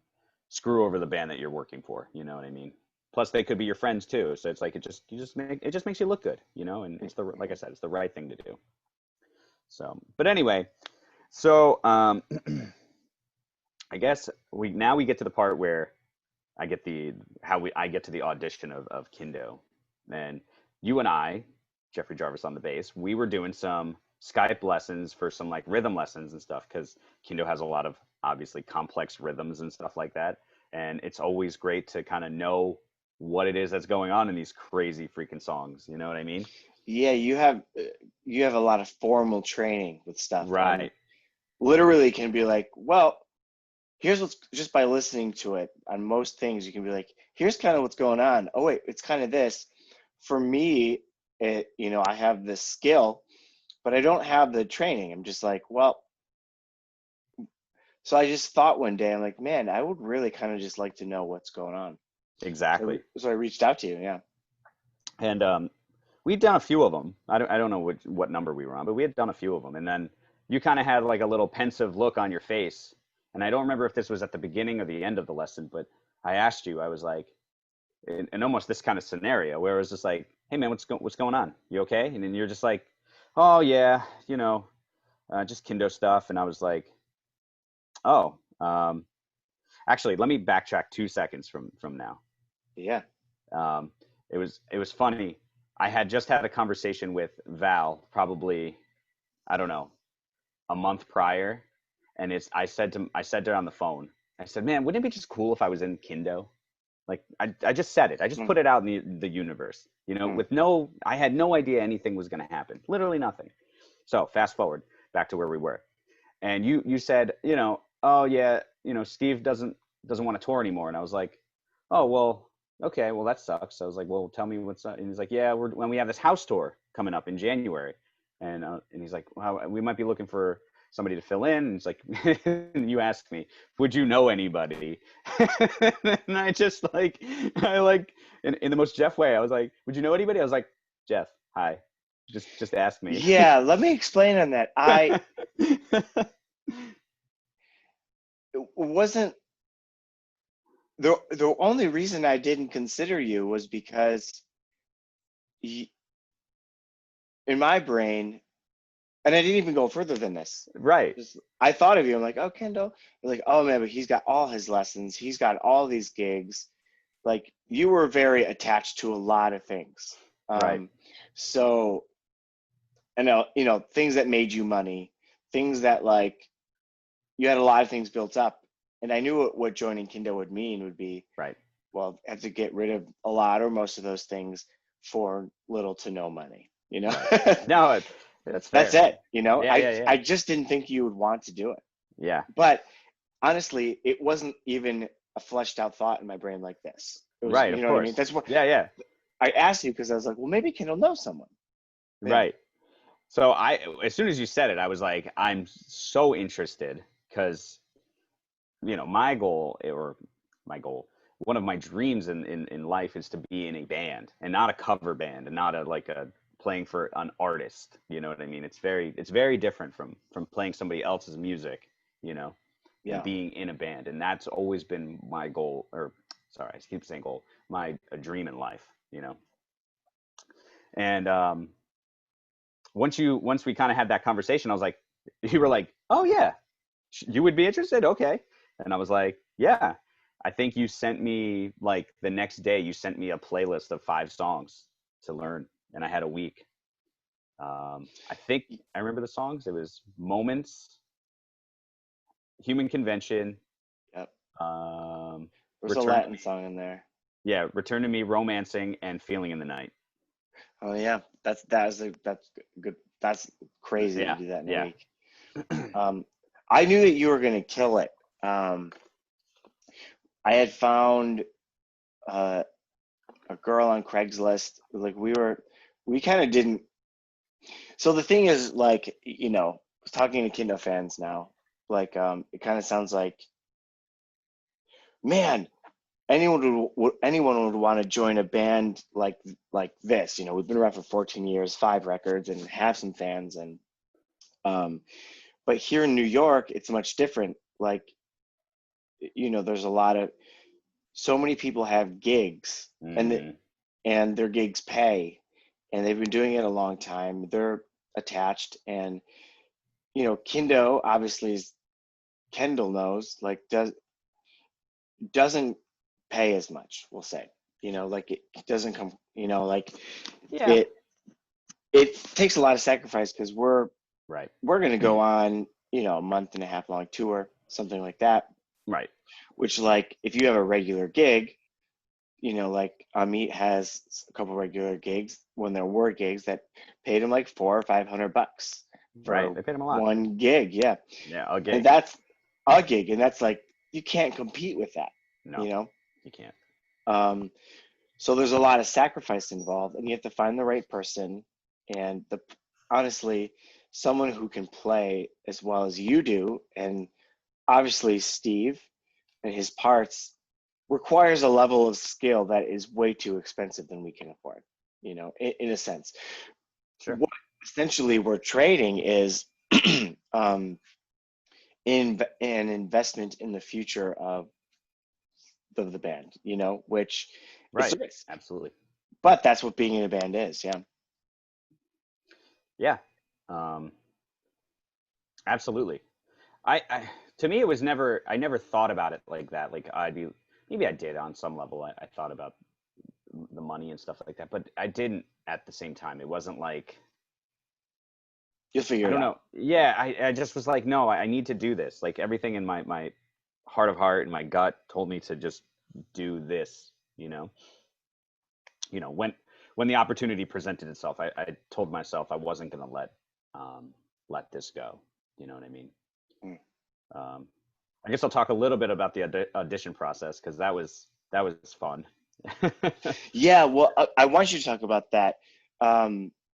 [SPEAKER 1] screw over the band that you're working for. You know what I mean? Plus, they could be your friends too. So it's like it just makes you look good, you know. And it's the like I said, it's the right thing to do. So, but anyway, so I guess we get to the part where I get I get to the audition of Kindo, and you and I, Jeffrey Jarvis on the bass, we were doing some Skype lessons for some like rhythm lessons and stuff because Kindo has a lot of obviously complex rhythms and stuff like that, and it's always great to kind of know what it is that's going on in these crazy freaking songs. You know what I mean?
[SPEAKER 2] Yeah, you have a lot of formal training with stuff.
[SPEAKER 1] Right.
[SPEAKER 2] Literally can be like, well, here's what's just by listening to it on most things, you can be like, here's kind of what's going on. Oh wait, it's kind of this. For me, I have this skill, but I don't have the training. I'm just like, well, so I just thought one day, I'm like, man, I would really kind of just like to know what's going on.
[SPEAKER 1] Exactly.
[SPEAKER 2] So I reached out to you. Yeah.
[SPEAKER 1] And we'd done a few of them. I don't know what number we were on, but we had done a few of them. And then you kind of had like a little pensive look on your face. And I don't remember if this was at the beginning or the end of the lesson, but I asked you, I was like, in almost this kind of scenario where it was just like, hey man, what's going on? You okay? And then you're just like, oh yeah, just Kindo stuff. And I was like, oh, actually, let me backtrack 2 seconds from now.
[SPEAKER 2] Yeah.
[SPEAKER 1] Um, it was funny. I had just had a conversation with Val, probably, I don't know, a month prior, and I said to her on the phone, I said, man, wouldn't it be just cool if I was in Kindo? Like I just said it. I just put it out in the universe, with I had no idea anything was going to happen, literally nothing. So fast forward back to where we were, and you said, oh yeah, Steve doesn't want to tour anymore, and I was like, oh well, okay, well that sucks. So I was like, well, tell me what's up. And he's like, yeah, when we have this house tour coming up in January, and he's like, well, we might be looking for somebody to fill in. And it's like, and you asked me, would you know anybody? And I just in the most Jeff way, I was like, would you know anybody? I was like, Jeff, hi, just ask me.
[SPEAKER 2] Yeah, let me explain on that. It wasn't the only reason I didn't consider you was because in my brain, and I didn't even go further than this.
[SPEAKER 1] Right.
[SPEAKER 2] I thought of you. I'm like, oh, Kendall. I'm like, oh man, but he's got all his lessons. He's got all these gigs. Like you were very attached to a lot of things.
[SPEAKER 1] Right.
[SPEAKER 2] So, and things that made you money, things that like you had a lot of things built up. And I knew what joining Kindo would mean would be,
[SPEAKER 1] right.
[SPEAKER 2] Well, have to get rid of a lot or most of those things for little to no money,
[SPEAKER 1] Right. No, that's fair.
[SPEAKER 2] That's it,
[SPEAKER 1] Yeah.
[SPEAKER 2] I just didn't think you would want to do it.
[SPEAKER 1] Yeah.
[SPEAKER 2] But honestly, it wasn't even a fleshed out thought in my brain like this. It was,
[SPEAKER 1] right,
[SPEAKER 2] you
[SPEAKER 1] of
[SPEAKER 2] know
[SPEAKER 1] course.
[SPEAKER 2] What I mean? That's what.
[SPEAKER 1] Yeah.
[SPEAKER 2] I asked you because I was like, well, maybe Kendall knows someone.
[SPEAKER 1] Yeah. Right. So as soon as you said it, I was like, I'm so interested because, my goal, one of my dreams in life is to be in a band and not a cover band and not a playing for an artist. You know what I mean? It's very different from playing somebody else's music, and being in a band. And that's always been my goal, or sorry, I keep saying goal, a dream in life, And once we kind of had that conversation, I was like, you were like, oh yeah, you would be interested? Okay. And I was like, yeah. I think you sent me, like, the next day, you sent me a playlist of 5 songs to learn, and I had a week. I think I remember the songs. It was Moments, Human Convention.
[SPEAKER 2] Yep.
[SPEAKER 1] There's
[SPEAKER 2] a Latin song in there.
[SPEAKER 1] Yeah, Return to Me, Romancing, and Feeling in the Night.
[SPEAKER 2] Oh yeah, that's good. That's crazy to do that in a week. I knew that you were gonna kill it. I had found a girl on Craigslist. Like we kind of didn't. So the thing is, like, talking to Kindo fans now, like, it kind of sounds like, man, anyone would want to join a band like this. We've been around for 14 years, 5 records, and have some fans. And but here in New York, it's much different. Like, there's a lot of so many people have gigs,
[SPEAKER 1] Mm-hmm.
[SPEAKER 2] and their gigs pay, and they've been doing it a long time. They're attached, and Kindo obviously is, Kendall knows, like, doesn't pay as much, we'll say. Like it doesn't come, like
[SPEAKER 1] Yeah.
[SPEAKER 2] it it takes a lot of sacrifice, because
[SPEAKER 1] Right.
[SPEAKER 2] we're going to go on, a month and a half long tour, something like that,
[SPEAKER 1] Right.
[SPEAKER 2] which, like, if you have a regular gig, like Amit has a couple regular gigs, when there were gigs that paid him like $400 or $500
[SPEAKER 1] Right.
[SPEAKER 2] for
[SPEAKER 1] They paid him a lot.
[SPEAKER 2] one gig. Yeah.
[SPEAKER 1] Yeah. A
[SPEAKER 2] And
[SPEAKER 1] gig.
[SPEAKER 2] that's a gig. And that's like, you can't compete with that,
[SPEAKER 1] No,
[SPEAKER 2] you know?
[SPEAKER 1] you can't.
[SPEAKER 2] So there's a lot of sacrifice involved, and you have to find the right person. And honestly, someone who can play as well as you do, and obviously Steve and his parts, requires a level of skill that is way too expensive than we can afford, in a sense.
[SPEAKER 1] Sure.
[SPEAKER 2] What essentially we're trading is um, in an investment in the future of the band, which it's
[SPEAKER 1] Right.
[SPEAKER 2] a risk.
[SPEAKER 1] Absolutely.
[SPEAKER 2] But that's what being in a band is, yeah.
[SPEAKER 1] Yeah. Um, absolutely. I to me it was never I never thought about it like that. Like maybe I did on some level. I thought about the money and stuff like that, but I didn't at the same time. It wasn't like
[SPEAKER 2] You'll figure
[SPEAKER 1] I
[SPEAKER 2] it
[SPEAKER 1] don't
[SPEAKER 2] out.
[SPEAKER 1] know. Yeah, I just was like, no, I need to do this. Like everything in my heart of heart and my gut told me to just do this, you know. When the opportunity presented itself, I told myself I wasn't gonna let this go. You know what I mean?
[SPEAKER 2] Mm.
[SPEAKER 1] Um, I guess I'll talk a little bit about the audition process because that was fun.
[SPEAKER 2] Yeah, well, I want you to talk about that.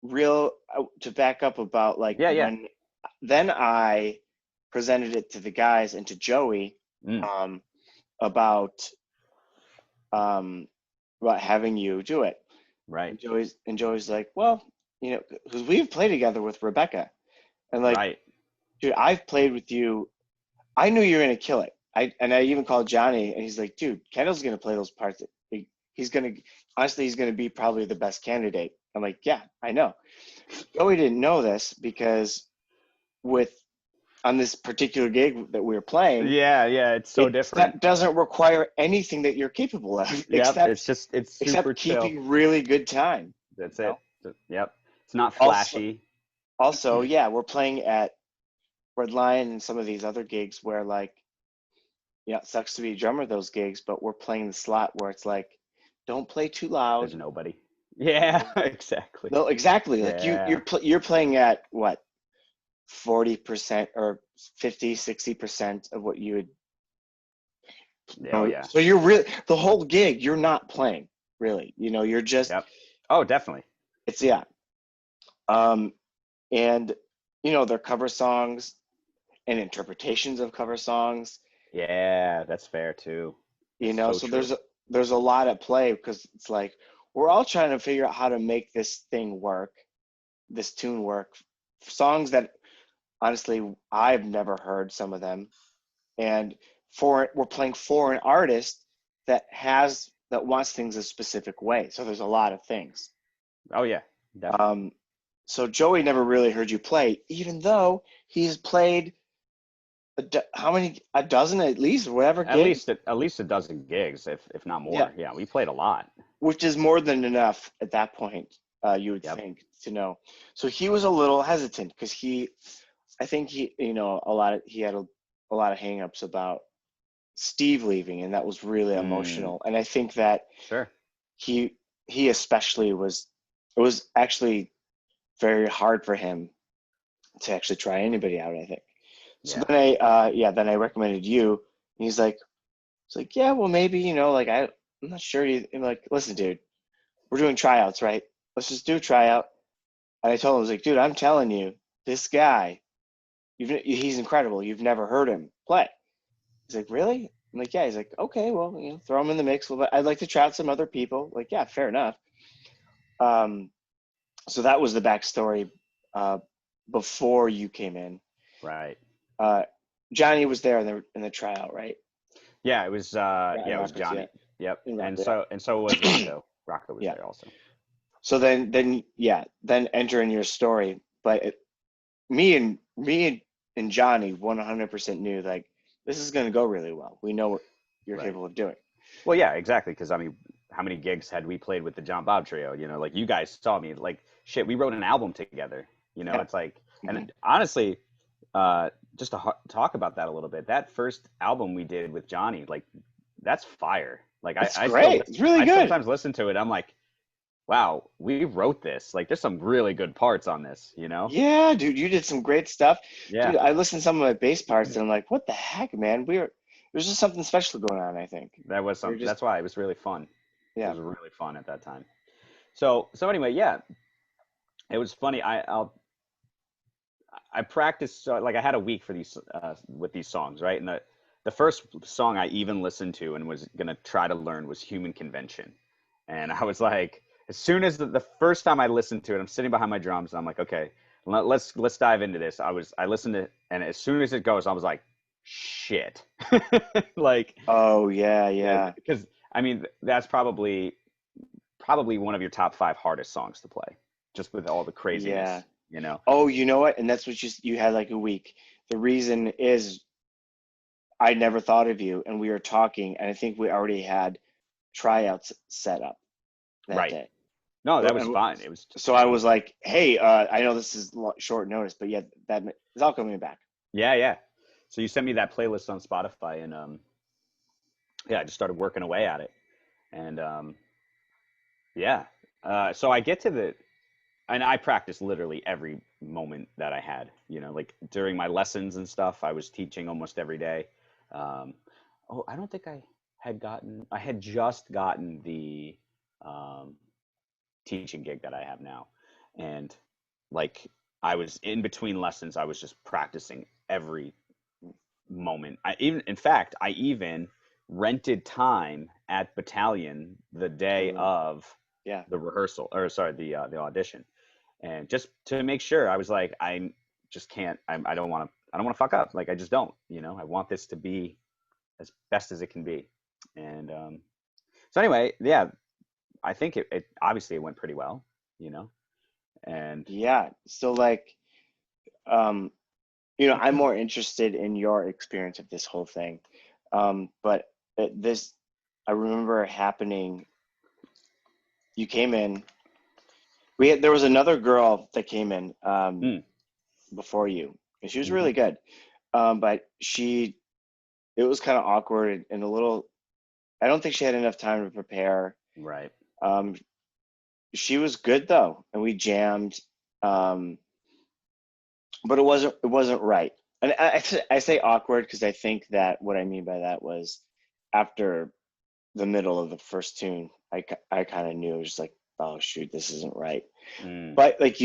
[SPEAKER 2] Real To back up about, like,
[SPEAKER 1] Yeah, yeah.
[SPEAKER 2] when then I presented it to the guys and to Joey,
[SPEAKER 1] Mm,
[SPEAKER 2] um, about um, about having you do it.
[SPEAKER 1] right,
[SPEAKER 2] And Joey's like, well, because we've played together with Rebecca, and, like,
[SPEAKER 1] right.
[SPEAKER 2] dude, I've played with you. I knew you were gonna kill it. I even called Johnny, and he's like, dude, Kendall's gonna play those parts. He's gonna Honestly, he's gonna be probably the best candidate. I'm like, yeah, I know. Joey didn't know this, because with on this particular gig that we were playing,
[SPEAKER 1] Yeah, yeah. It's so different.
[SPEAKER 2] that doesn't require anything that you're capable of,
[SPEAKER 1] Yep. It's super
[SPEAKER 2] except
[SPEAKER 1] chill.
[SPEAKER 2] keeping really good time.
[SPEAKER 1] That's
[SPEAKER 2] You know.
[SPEAKER 1] it. Yep. It's not
[SPEAKER 2] Also,
[SPEAKER 1] flashy.
[SPEAKER 2] yeah, we're playing at Red Lion and some of these other gigs where, like, it sucks to be a drummer those gigs, but we're playing the slot where it's like, don't play too
[SPEAKER 1] There's
[SPEAKER 2] loud.
[SPEAKER 1] nobody. Yeah, exactly.
[SPEAKER 2] No, exactly. Like,
[SPEAKER 1] Yeah.
[SPEAKER 2] you're playing at what, 40% or 50, 60% of what you would.
[SPEAKER 1] Oh yeah.
[SPEAKER 2] So you're really, the whole gig, you're not playing really. You're just,
[SPEAKER 1] Yep. Oh, definitely.
[SPEAKER 2] it's, yeah. Um, and their cover songs and interpretations of cover songs.
[SPEAKER 1] Yeah, that's fair too. So
[SPEAKER 2] So
[SPEAKER 1] true.
[SPEAKER 2] there's a lot at play, because it's like we're all trying to figure out how to make this thing work, this tune work. Songs that, honestly, I've never heard some of them, and we're playing for an artist that wants things a specific way. So there's a lot of things.
[SPEAKER 1] Oh yeah, definitely.
[SPEAKER 2] Um, so Joey never really heard you play, even though he's played how many, a dozen at least, whatever gigs.
[SPEAKER 1] At least a dozen gigs, if not
[SPEAKER 2] Yeah,
[SPEAKER 1] more. Yeah, we played a lot.
[SPEAKER 2] which is more than enough at that point, you would
[SPEAKER 1] Yep.
[SPEAKER 2] think, to know. So he was a little hesitant, because I think he had a lot of hangups about Steve leaving, and that was really
[SPEAKER 1] Mm,
[SPEAKER 2] emotional. And I think that
[SPEAKER 1] sure.
[SPEAKER 2] he especially it was actually very hard for him to actually try anybody out, I think. So
[SPEAKER 1] Yeah.
[SPEAKER 2] then I recommended you, and it's like, yeah, well, maybe, like, I'm not sure. I'm like, listen, dude, we're doing tryouts, right? Let's just do a tryout. And I told him, I was like, dude, I'm telling you, this guy, he's incredible. You've never heard him play. He's like, really? I'm like, yeah. He's like, okay, well, throw him in the mix. Well, I'd like to try out some other people. Like, yeah, fair enough. Um, so that was the backstory, uh, before you came in.
[SPEAKER 1] Right.
[SPEAKER 2] Uh, Johnny was there in the tryout, right?
[SPEAKER 1] Yeah, it was
[SPEAKER 2] Rotten
[SPEAKER 1] yeah, it was
[SPEAKER 2] Records, yeah.
[SPEAKER 1] Johnny. Yep.
[SPEAKER 2] in
[SPEAKER 1] And
[SPEAKER 2] Rockledge.
[SPEAKER 1] so was Rocco. Rocco was
[SPEAKER 2] Yeah.
[SPEAKER 1] there also.
[SPEAKER 2] So then enter in your story. But me and Johnny 100% knew like this is going to go really well. We know what you're
[SPEAKER 1] Right.
[SPEAKER 2] capable of doing.
[SPEAKER 1] Well, yeah, exactly. Because I mean, how many gigs had we played with the John Bob Trio? You know, like you guys saw me. Like shit, we wrote an album together. You know,
[SPEAKER 2] Yeah.
[SPEAKER 1] it's like,
[SPEAKER 2] Hmm.
[SPEAKER 1] and honestly, just to talk about that a little bit. That first album we did with Johnny, like, that's fire. Like
[SPEAKER 2] It's great. It's really
[SPEAKER 1] I
[SPEAKER 2] good.
[SPEAKER 1] sometimes listen to it. I'm like, wow, we wrote this. Like, there's some really good parts on this. You know?
[SPEAKER 2] Yeah, dude, you did some great stuff.
[SPEAKER 1] Yeah,
[SPEAKER 2] Dude, I listened to some of my bass parts and I'm like, what the heck, man? There's just something special going on, I think.
[SPEAKER 1] that was
[SPEAKER 2] We're
[SPEAKER 1] some.
[SPEAKER 2] just
[SPEAKER 1] That's why it was really fun. It
[SPEAKER 2] yeah.
[SPEAKER 1] was really fun at that time. So anyway, yeah, it was funny. I practiced, like I had a week for these with these songs, right? And the first song I even listened to and was gonna try to learn was Human Convention. And I was like, as soon as the first time I listened to it, I'm sitting behind my drums and I'm like, okay, let's dive into this. I listened to, and as soon as it goes, I was like, shit. Like,
[SPEAKER 2] Oh yeah, yeah.
[SPEAKER 1] because I mean that's probably one of your top five hardest songs to play, just with all the
[SPEAKER 2] Yeah.
[SPEAKER 1] craziness, you know.
[SPEAKER 2] Oh, you know what? And that's what you had like a week. The reason is I never thought of you and we were talking and I think we already had tryouts set up that
[SPEAKER 1] Right.
[SPEAKER 2] day.
[SPEAKER 1] No,
[SPEAKER 2] So,
[SPEAKER 1] that was fine. It was
[SPEAKER 2] so I was like, hey, I know this is short notice, but yeah, that is all coming back.
[SPEAKER 1] yeah, yeah. So you sent me that playlist on Spotify, and yeah, I just started working away at it, and yeah. So I get to and I practiced literally every moment that I had. You know, like during my lessons and stuff, I was teaching almost every day. Um, oh, I don't think I had just gotten the um, teaching gig that I have now, and like I was in between lessons, I was just practicing every moment. In fact, I even rented time at Battalion the day
[SPEAKER 2] Ooh,
[SPEAKER 1] of
[SPEAKER 2] yeah.
[SPEAKER 1] the rehearsal, or sorry, the audition, and just to make sure, I was like, I just can't. I don't want to fuck up. Like I just don't. You know, I want this to be as best as it can be. And so anyway, yeah, I think it obviously it went pretty well. You know, and
[SPEAKER 2] Yeah. So like, um, I'm more interested in your experience of this whole thing. But this, I remember happening. You came in. There was another girl that came in
[SPEAKER 1] mm,
[SPEAKER 2] before you, and she was
[SPEAKER 1] hmm
[SPEAKER 2] really good. But it was kind of awkward and a little. I don't think she had enough time to prepare.
[SPEAKER 1] right,
[SPEAKER 2] Um, she was good though, and we jammed. Um, but it wasn't right. And I say awkward because I think that what I mean by that was after the middle of the first tune, I kind of knew it was just like, oh shoot, this isn't right.
[SPEAKER 1] mm,
[SPEAKER 2] But like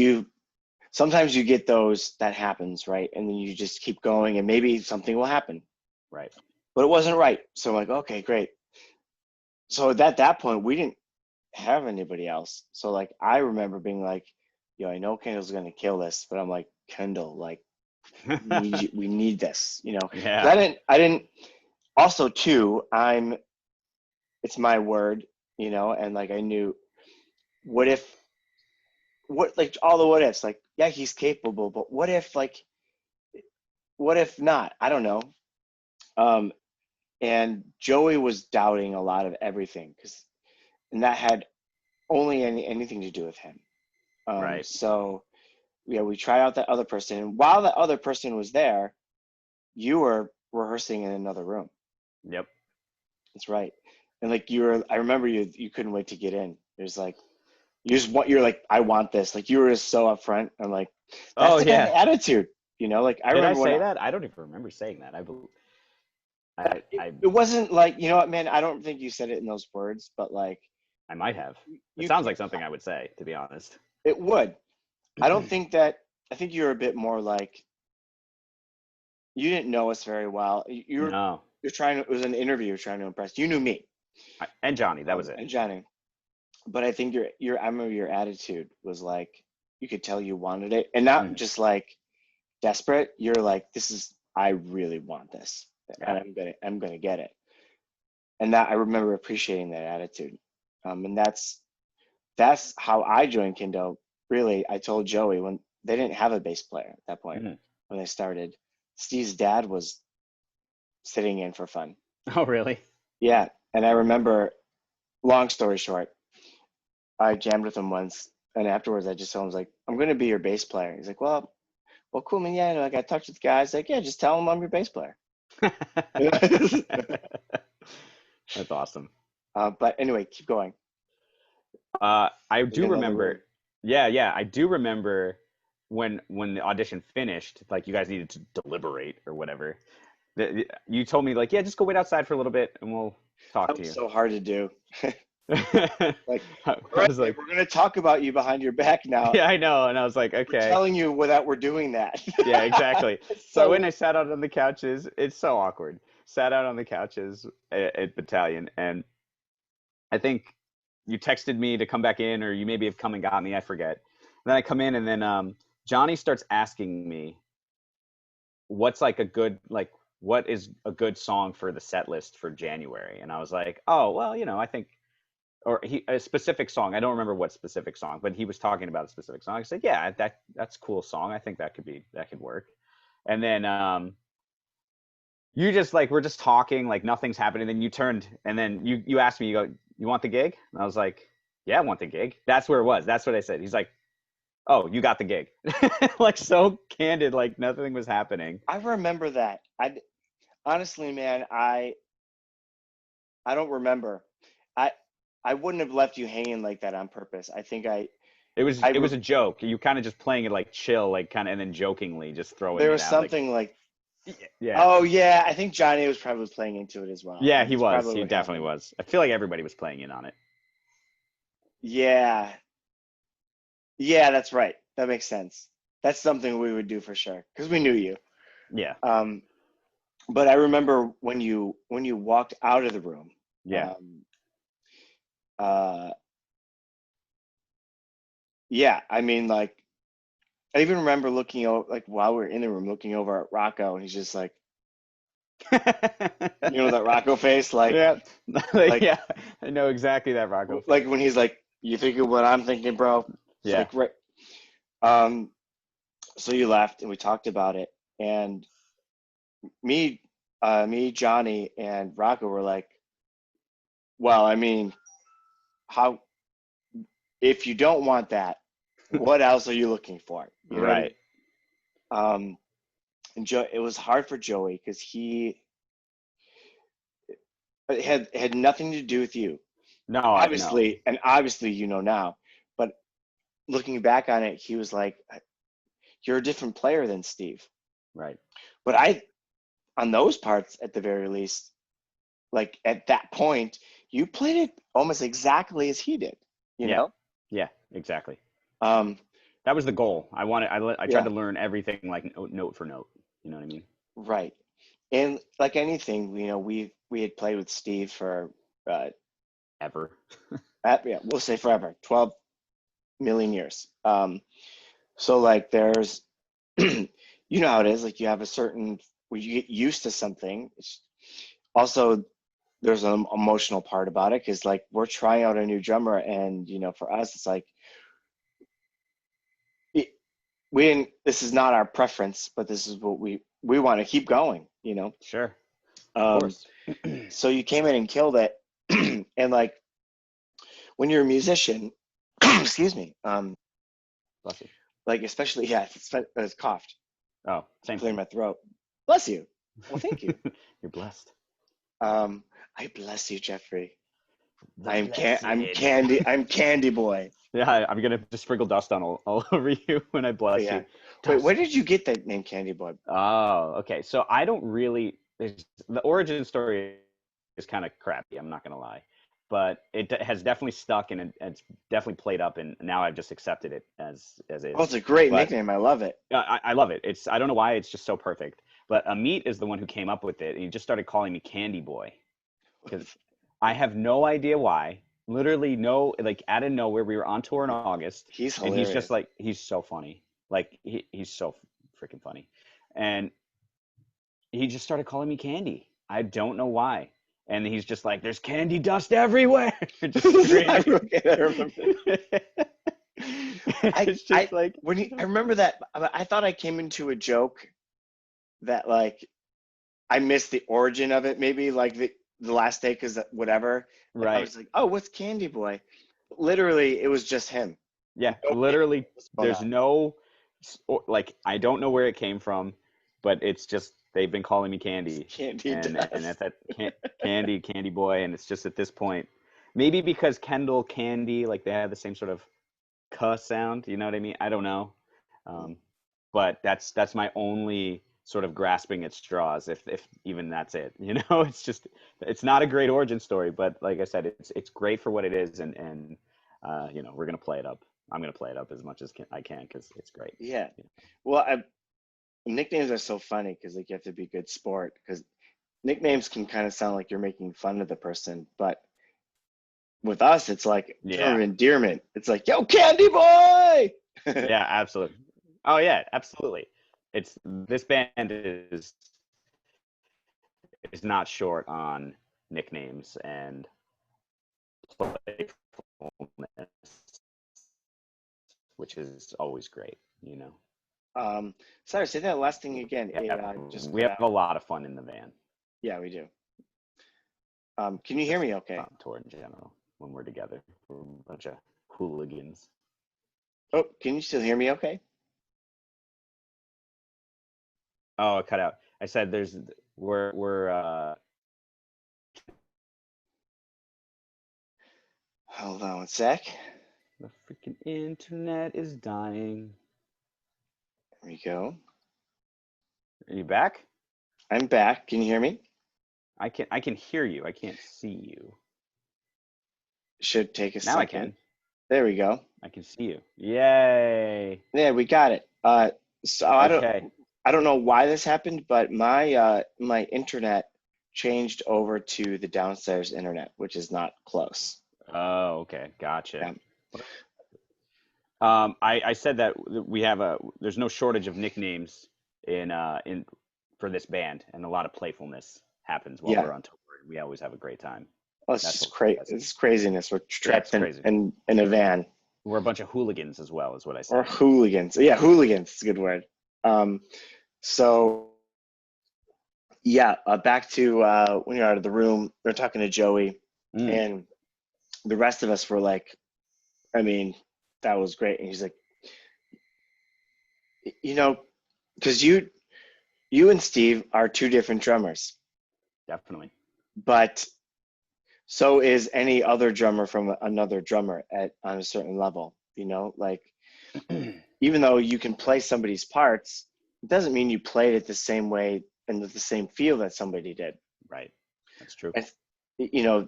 [SPEAKER 2] sometimes you get those that happens, right? And then you just keep going and maybe something will happen.
[SPEAKER 1] right,
[SPEAKER 2] But it wasn't right. So I'm like, okay, great. So at that point, we didn't have anybody else. So like I remember being like, yo, I know Kendall's gonna kill this, but I'm like, Kendall, like we need this, because
[SPEAKER 1] yeah,
[SPEAKER 2] I didn't also too, it's my word, and like I knew what if like all the what ifs, like, yeah, he's capable, but what if not? I don't know. Um, and Joey was doubting a lot of everything and that had only anything to do with him.
[SPEAKER 1] right,
[SPEAKER 2] So yeah, we tried out that other person, and while that other person was there, you were rehearsing in another room.
[SPEAKER 1] yep.
[SPEAKER 2] That's right. And like I remember you couldn't wait to get in. It was like you're like, I want this. Like you were just so upfront. I'm like, that's
[SPEAKER 1] Oh
[SPEAKER 2] the kind of
[SPEAKER 1] yeah.
[SPEAKER 2] attitude, like I
[SPEAKER 1] Did I
[SPEAKER 2] remember when
[SPEAKER 1] say that? I don't even remember saying that.
[SPEAKER 2] it wasn't like, you know what, man, I don't think you said it in those words, but like
[SPEAKER 1] I might have. It
[SPEAKER 2] you
[SPEAKER 1] sounds like something I would say, to be honest.
[SPEAKER 2] it would. I don't think that I think you're a bit more like you didn't know us very well.
[SPEAKER 1] No.
[SPEAKER 2] You're trying to, it was an interview, you're trying to impress. You knew me,
[SPEAKER 1] And Johnny, that was it.
[SPEAKER 2] and Johnny. But I think I remember your attitude was like you could tell you wanted it, and not
[SPEAKER 1] Mhm.
[SPEAKER 2] just like desperate. You're like, this is I really want this, and
[SPEAKER 1] Yeah.
[SPEAKER 2] I'm gonna get it. and that I remember appreciating that attitude. And that's how I joined Kindo. Really, I told Joey when they didn't have a bass player at that point
[SPEAKER 1] Mhm.
[SPEAKER 2] when they started. Steve's dad was sitting in for fun.
[SPEAKER 1] Oh, really?
[SPEAKER 2] Yeah, and I remember. Long story short, I jammed with him once, and afterwards I just told him, I was like, "I'm going to be your bass player." He's like, "Well, cool, man. Yeah, you know, like I talked with the guys. Like, yeah, just tell him I'm your bass player."
[SPEAKER 1] That's awesome.
[SPEAKER 2] But anyway, keep going.
[SPEAKER 1] I
[SPEAKER 2] Like
[SPEAKER 1] do
[SPEAKER 2] another
[SPEAKER 1] remember.
[SPEAKER 2] room.
[SPEAKER 1] Yeah, yeah, I do remember when the audition finished, like you guys needed to deliberate or whatever. You told me like, yeah, just go wait outside for a little bit and we'll talk
[SPEAKER 2] That
[SPEAKER 1] to
[SPEAKER 2] was
[SPEAKER 1] you.
[SPEAKER 2] so hard to do.
[SPEAKER 1] I
[SPEAKER 2] Like, all right,
[SPEAKER 1] was
[SPEAKER 2] babe,
[SPEAKER 1] like,
[SPEAKER 2] we're going to talk about you behind your back now.
[SPEAKER 1] yeah, I know. And I was like,
[SPEAKER 2] We're
[SPEAKER 1] okay.
[SPEAKER 2] telling you without we're doing that.
[SPEAKER 1] Yeah, exactly.
[SPEAKER 2] It's
[SPEAKER 1] So
[SPEAKER 2] so
[SPEAKER 1] when I
[SPEAKER 2] weird.
[SPEAKER 1] sat out on the couches, it's so awkward. Sat out on the couches at Battalion, and I think you texted me to come back in, or you maybe have come and got me. I forget. Then I come in, and then Johnny starts asking me what's like a good like what is a good song for the set list for January, and I was like, oh well, I think a specific song. I don't remember what specific song, but he was talking about a specific song. I said, yeah, that's a cool song. I think that could work. And then you just like we're just talking, like nothing's happening. Then you turned and then you asked me, you go, you want the gig? And I was like, yeah, I want the gig. That's where it was. That's what I said. He's like, oh, you got the gig. Like so candid, like nothing was happening.
[SPEAKER 2] I remember that. Honestly, man, I don't remember. I I wouldn't have left you hanging like that on purpose. I think
[SPEAKER 1] It was
[SPEAKER 2] I
[SPEAKER 1] it was
[SPEAKER 2] re
[SPEAKER 1] a joke. You kind of just playing it like chill, like kind of, and then jokingly just throwing
[SPEAKER 2] there
[SPEAKER 1] it
[SPEAKER 2] was
[SPEAKER 1] out. Like,
[SPEAKER 2] something like,
[SPEAKER 1] yeah,
[SPEAKER 2] oh yeah, I think Johnny was probably playing into it as well.
[SPEAKER 1] yeah,
[SPEAKER 2] Like
[SPEAKER 1] he
[SPEAKER 2] that's
[SPEAKER 1] was.
[SPEAKER 2] probably
[SPEAKER 1] He
[SPEAKER 2] what
[SPEAKER 1] definitely
[SPEAKER 2] happened.
[SPEAKER 1] was. I feel like everybody was playing in on it.
[SPEAKER 2] Yeah, yeah, that's right. That makes sense. That's something we would do for sure because we knew you.
[SPEAKER 1] Yeah,
[SPEAKER 2] Um, but I remember when you walked out of the room.
[SPEAKER 1] yeah.
[SPEAKER 2] Um, uh, yeah, I mean, like I even remember looking over, like while we were in the room, looking over at Rocco, and he's just like, you know, that Rocco face,
[SPEAKER 1] Yeah,
[SPEAKER 2] like,
[SPEAKER 1] yeah. I know exactly that Rocco
[SPEAKER 2] like
[SPEAKER 1] face.
[SPEAKER 2] when he's like, "You thinking what I'm thinking, bro?" It's
[SPEAKER 1] Yeah.
[SPEAKER 2] like, right. Um, so you left, and we talked about it, and me, Johnny, and Rocco were like, "Well, I mean, how if you don't want that, what else are you looking for?" You know what I
[SPEAKER 1] Right.
[SPEAKER 2] mean? And Joe, it was hard for Joey because it had nothing to do with you,
[SPEAKER 1] No, I know.
[SPEAKER 2] obviously, and obviously you know now, but looking back on it, he was like, "You're a different player than Steve."
[SPEAKER 1] Right.
[SPEAKER 2] But I, on those parts, at the very least, like at that point, you played it almost exactly as he did. You
[SPEAKER 1] Yeah.
[SPEAKER 2] know?
[SPEAKER 1] Yeah. Exactly.
[SPEAKER 2] Um,
[SPEAKER 1] That was the goal. I tried
[SPEAKER 2] yeah,
[SPEAKER 1] to learn everything like note for note. You know what I mean?
[SPEAKER 2] right. And like anything, you know, we had played with Steve for, uh,
[SPEAKER 1] Ever.
[SPEAKER 2] yeah, we'll say forever, 12 million years. So like there's, you know how it is. Like you have a certain when you get used to something. It's also there's an emotional part about it because like we're trying out a new drummer, and you know for us it's like it, we didn't. This is not our preference, but this is what we want to keep going. You know.
[SPEAKER 1] Sure. Of
[SPEAKER 2] Um,
[SPEAKER 1] course.
[SPEAKER 2] so you came in and killed it, and like when you're a musician, excuse me,
[SPEAKER 1] Bless you.
[SPEAKER 2] like especially yeah, it's coughed,
[SPEAKER 1] Oh, same
[SPEAKER 2] clear
[SPEAKER 1] thing.
[SPEAKER 2] my throat. Bless you. Well, thank you.
[SPEAKER 1] You're blessed.
[SPEAKER 2] Um, I bless you, Jeffrey.
[SPEAKER 1] The blessed.
[SPEAKER 2] I'm candy boy.
[SPEAKER 1] Yeah, I'm gonna just sprinkle dust on all over you when I bless
[SPEAKER 2] Yeah.
[SPEAKER 1] you.
[SPEAKER 2] Wait, where
[SPEAKER 1] Dust.
[SPEAKER 2] did you get that name, Candy Boy?
[SPEAKER 1] Oh, okay. So I don't really. The origin story is kind of crappy. I'm not gonna lie, but has definitely stuck and it's definitely played up, and now I've just accepted it as
[SPEAKER 2] Oh,
[SPEAKER 1] is.
[SPEAKER 2] it's a great
[SPEAKER 1] But
[SPEAKER 2] nickname. I love it.
[SPEAKER 1] I love it. I don't know why it's just so perfect. But Amit is the one who came up with it, and he just started calling me Candy Boy because I have no idea why. Literally no, like out of nowhere, we were on tour in August,
[SPEAKER 2] He's
[SPEAKER 1] and he's just
[SPEAKER 2] hilarious.
[SPEAKER 1] like he's so funny. Like he's so freaking funny, and he just started calling me Candy. I don't know why. and he's just like, "There's candy dust everywhere," just
[SPEAKER 2] I
[SPEAKER 1] screaming.
[SPEAKER 2] remember.
[SPEAKER 1] It's just like,
[SPEAKER 2] I remember that. I thought I came into a joke that like I missed the origin of it. Maybe like the last day because whatever. And I
[SPEAKER 1] right.
[SPEAKER 2] was like, oh, what's Candy Boy? Literally, it was just him.
[SPEAKER 1] Yeah,
[SPEAKER 2] Nobody knew
[SPEAKER 1] literally,
[SPEAKER 2] what was going
[SPEAKER 1] there's
[SPEAKER 2] on.
[SPEAKER 1] no, like, I don't know where it came from, but it's just, they've been calling me
[SPEAKER 2] It's
[SPEAKER 1] Candy.
[SPEAKER 2] Candy
[SPEAKER 1] And
[SPEAKER 2] Dust.
[SPEAKER 1] that's that Candy Boy. And it's just at this point, maybe because Kendall, Candy, like they have the same sort of cuss sound, you know what I mean? I don't know. Um, but that's my only sort of grasping at straws, if even that's it. You know, it's just, it's not a great origin story, but like I said, it's great for what it is, and you know, we're gonna play it up. I'm gonna play it up as much as I can because it's great.
[SPEAKER 2] Yeah.
[SPEAKER 1] You
[SPEAKER 2] Well, nicknames are so funny because like you have to be a good sport because nicknames can kind of sound like you're making fun of the person, but with us, it's like
[SPEAKER 1] know?
[SPEAKER 2] term
[SPEAKER 1] Yeah,
[SPEAKER 2] of endearment. It's like, yo, Candy Boy.
[SPEAKER 1] yeah, absolutely. Oh yeah, absolutely. It's this band is not short on nicknames and playfulness, which is always great, you know.
[SPEAKER 2] Sorry, say that last thing again. It
[SPEAKER 1] Yeah,
[SPEAKER 2] just
[SPEAKER 1] we
[SPEAKER 2] cut
[SPEAKER 1] have a
[SPEAKER 2] out.
[SPEAKER 1] lot of fun in the van,
[SPEAKER 2] Yeah, we do. Can you hear
[SPEAKER 1] just
[SPEAKER 2] me okay?
[SPEAKER 1] on tour in general when we're together. We're a bunch of hooligans.
[SPEAKER 2] Oh, can you still hear me okay?
[SPEAKER 1] Oh, it cut out. I said there's we're
[SPEAKER 2] Hold on one sec.
[SPEAKER 1] the freaking internet is dying.
[SPEAKER 2] There we go.
[SPEAKER 1] Are you back?
[SPEAKER 2] I'm back. Can you hear me?
[SPEAKER 1] I can hear you. I can't see you.
[SPEAKER 2] Should take a
[SPEAKER 1] Now I
[SPEAKER 2] second.
[SPEAKER 1] can.
[SPEAKER 2] There we go.
[SPEAKER 1] I can see you. Yay.
[SPEAKER 2] Yeah, we got it. So
[SPEAKER 1] Okay.
[SPEAKER 2] I don't know why this happened, but my internet changed over to the downstairs internet, which is not close.
[SPEAKER 1] Oh, okay. Gotcha.
[SPEAKER 2] Yeah.
[SPEAKER 1] I said that we have there's no shortage of nicknames in for this band, and a lot of playfulness happens while
[SPEAKER 2] Yeah.
[SPEAKER 1] we're on tour. We always have a great time.
[SPEAKER 2] Well, it's
[SPEAKER 1] That's
[SPEAKER 2] just
[SPEAKER 1] what
[SPEAKER 2] crazy.
[SPEAKER 1] that's
[SPEAKER 2] It's craziness. We're
[SPEAKER 1] Yeah, it's
[SPEAKER 2] trapped
[SPEAKER 1] crazy.
[SPEAKER 2] in a van
[SPEAKER 1] We're a bunch of hooligans as well, is what I
[SPEAKER 2] or
[SPEAKER 1] said.
[SPEAKER 2] hooligans. Yeah, hooligans is a good word. Um, so yeah, back to when you're out of the room, they're talking to Joey,
[SPEAKER 1] Mm,
[SPEAKER 2] and the rest of us were like, I mean, that was great. And he's like, you know, because you and Steve are two different drummers,
[SPEAKER 1] definitely.
[SPEAKER 2] but so is any other drummer from another drummer at on a certain level. Like even though you can play somebody's parts, it doesn't mean you played it the same way and with the same feel that somebody did.
[SPEAKER 1] Right. That's true.
[SPEAKER 2] And, you know,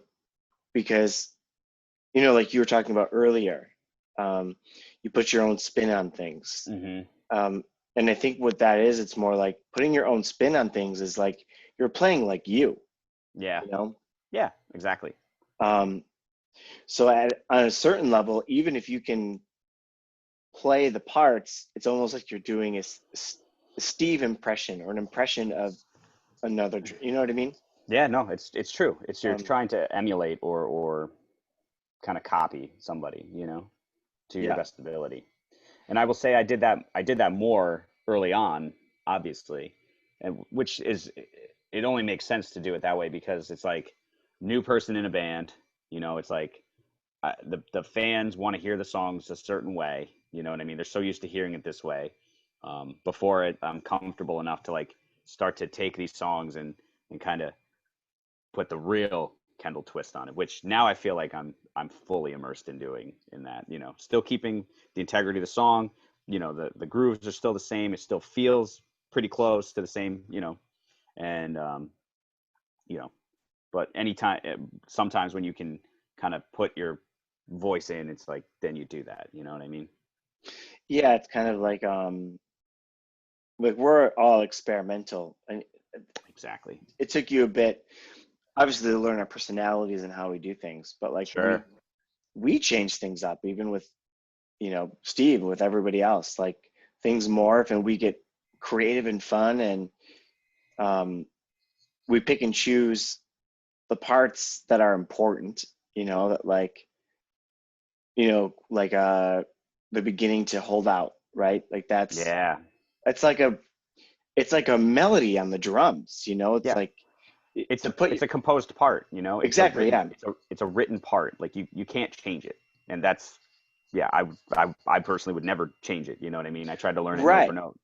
[SPEAKER 2] because like you were talking about earlier, um, you put your own spin on things.
[SPEAKER 1] Hmm.
[SPEAKER 2] Um, and I think what that is, it's more like putting your own spin on things is like you're playing like you,
[SPEAKER 1] Yeah.
[SPEAKER 2] you know?
[SPEAKER 1] Yeah, exactly.
[SPEAKER 2] Um, so on a certain level, even if you can play the parts, it's almost like you're doing a Steve impression or an impression of another, you know what I mean?
[SPEAKER 1] Yeah, no, it's true. It's you're
[SPEAKER 2] Um,
[SPEAKER 1] trying to emulate or kind of copy somebody, to your
[SPEAKER 2] yeah,
[SPEAKER 1] best ability. And I will say I did that more early on, obviously, and which is, it only makes sense to do it that way because it's like new person in a band, it's like the fans want to hear the songs a certain way, you know what I mean? They're so used to hearing it this way. Before I'm comfortable enough to like start to take these songs and kind of put the real Kendall twist on it, which now I feel like I'm fully immersed in doing in that, still keeping the integrity of the song, the grooves are still the same. It still feels pretty close to the same, and you know, but anytime, sometimes when you can kind of put your voice in, it's like, then you do that, you know what I mean?
[SPEAKER 2] yeah, it's kind of like we're all experimental, and
[SPEAKER 1] Exactly.
[SPEAKER 2] it took you a bit, obviously, to learn our personalities and how we do things, but like
[SPEAKER 1] Sure.
[SPEAKER 2] we change things up, even with Steve, with everybody else, like things morph and we get creative and fun, and um, we pick and choose the parts that are important, that like, like the beginning to hold out, right? Like
[SPEAKER 1] Yeah.
[SPEAKER 2] it's like a it's like a melody on the drums, it's
[SPEAKER 1] Yeah.
[SPEAKER 2] like
[SPEAKER 1] It's
[SPEAKER 2] to
[SPEAKER 1] a
[SPEAKER 2] put you
[SPEAKER 1] it's a composed part,
[SPEAKER 2] exactly, yeah.
[SPEAKER 1] it's a written part. Like you can't change it. And that's yeah, I personally would never change it, you know what I mean? I tried to learn it note for
[SPEAKER 2] Right.
[SPEAKER 1] note.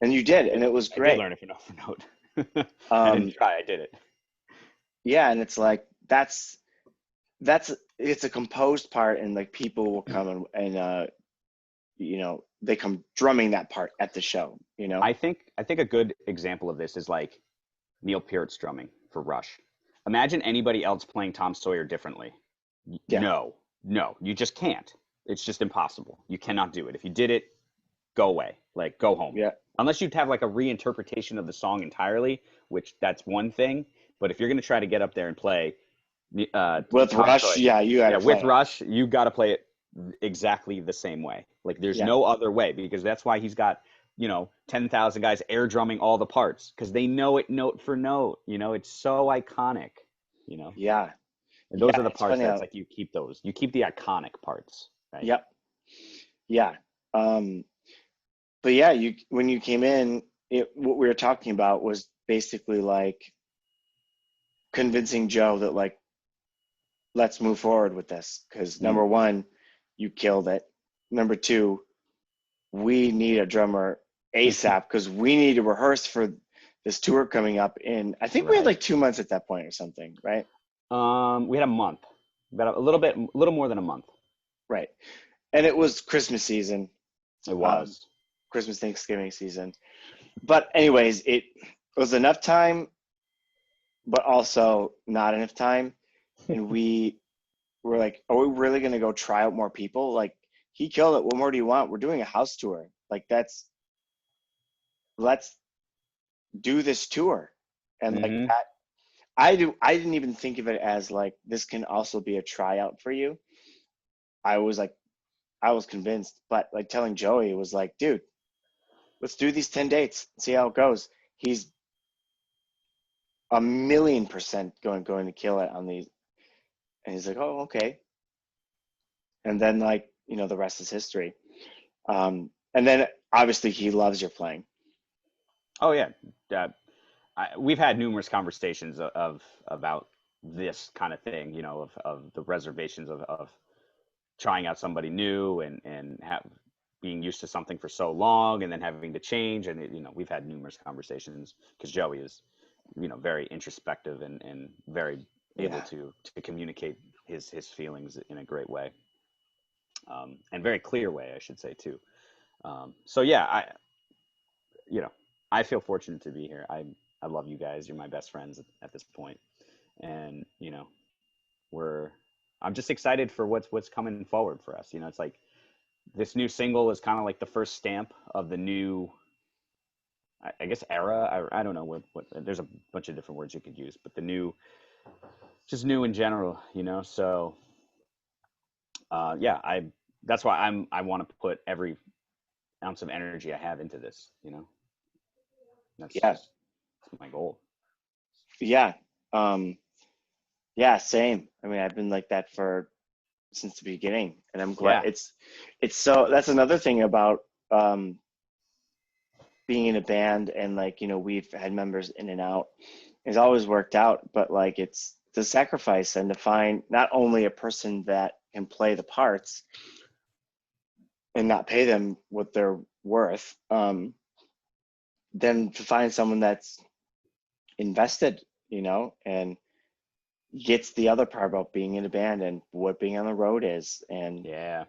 [SPEAKER 2] And you
[SPEAKER 1] And
[SPEAKER 2] did, and it was
[SPEAKER 1] I did
[SPEAKER 2] great.
[SPEAKER 1] learn it for note for note. I didn't
[SPEAKER 2] Um,
[SPEAKER 1] try, I did it.
[SPEAKER 2] yeah, and it's like that's it's a composed part, and like people will come and they come drumming that part at the show.
[SPEAKER 1] I think a good example of this is like Neil Peart's drumming for Rush. Imagine anybody else playing Tom Sawyer differently.
[SPEAKER 2] Yeah,
[SPEAKER 1] No, no, you just can't. It's just impossible. You cannot do it. If you did it, go away. Like, go home.
[SPEAKER 2] yeah.
[SPEAKER 1] Unless you'd have like a reinterpretation of the song entirely, which that's one thing. But if you're going to try to get up there and play
[SPEAKER 2] With
[SPEAKER 1] Tom
[SPEAKER 2] Rush,
[SPEAKER 1] Sawyer,
[SPEAKER 2] yeah, you got
[SPEAKER 1] yeah,
[SPEAKER 2] to play
[SPEAKER 1] with
[SPEAKER 2] it.
[SPEAKER 1] Rush, you got to play it exactly the same way. Like, there's
[SPEAKER 2] Yeah,
[SPEAKER 1] no other way because that's why he's got 10,000 guys air drumming all the parts because they know it note for note. It's so iconic. You know,
[SPEAKER 2] yeah,
[SPEAKER 1] and those
[SPEAKER 2] yeah.
[SPEAKER 1] are the
[SPEAKER 2] It's
[SPEAKER 1] parts
[SPEAKER 2] funny
[SPEAKER 1] that's
[SPEAKER 2] how.
[SPEAKER 1] like you keep the iconic parts, right?
[SPEAKER 2] Yep. Yeah. Um, but yeah, you when you came in, what we were talking about was basically like convincing Joe that like let's move forward with this because number
[SPEAKER 1] Mm,
[SPEAKER 2] one, you killed it. Number two, we need a drummer ASAP because we need to rehearse for this tour coming up in, I think we had
[SPEAKER 1] right.
[SPEAKER 2] like 2 months at that point or something, right?
[SPEAKER 1] We had a month, about a little more than a month.
[SPEAKER 2] Right. And it was Christmas season,
[SPEAKER 1] It
[SPEAKER 2] um,
[SPEAKER 1] was.
[SPEAKER 2] Christmas, Thanksgiving season. But anyways, it was enough time, but also not enough time. And we were like, are we really going to go try out more people? Like, he killed it. What more do you want? We're doing a house tour. Like, let's do this tour. And like
[SPEAKER 1] Hmm.
[SPEAKER 2] that, I didn't even think of it as like, this can also be a tryout for you. I was like, I was convinced, but like telling Joey was like, dude, let's do these 10 dates, see how it goes. He's 1,000,000% going to kill it on these. And he's like, oh, okay. And then like, the rest is history. And then obviously he loves your playing.
[SPEAKER 1] Oh yeah. Uh, we've had numerous conversations about this kind of thing, of the reservations of trying out somebody new and being used to something for so long and then having to change. And we've had numerous conversations because Joey is, very introspective and very able
[SPEAKER 2] Yeah.
[SPEAKER 1] to communicate his feelings in a great way, and very clear way, I should say too. So yeah, you know, I feel fortunate to be here. I love you guys. You're my best friends at this point, and we're. I'm just excited for what's coming forward for us. It's like this new single is kind of like the first stamp of the new, I guess, era. I don't know what. There's a bunch of different words you could use, but the new, just new in general. So yeah, that's why I want to put every ounce of energy I have into this. That's
[SPEAKER 2] Yeah.
[SPEAKER 1] just that's my goal.
[SPEAKER 2] Yeah. Um, yeah, same. I mean, I've been like that for since the beginning, and I'm glad
[SPEAKER 1] Yeah.
[SPEAKER 2] it's so that's another thing about um being in a band and like, we've had members in and out. It's always worked out, but like it's the sacrifice and to find not only a person that can play the parts and not pay them what they're worth, then to find someone that's invested, and gets the other part about being in a band and what being on the road is. And,
[SPEAKER 1] Yeah.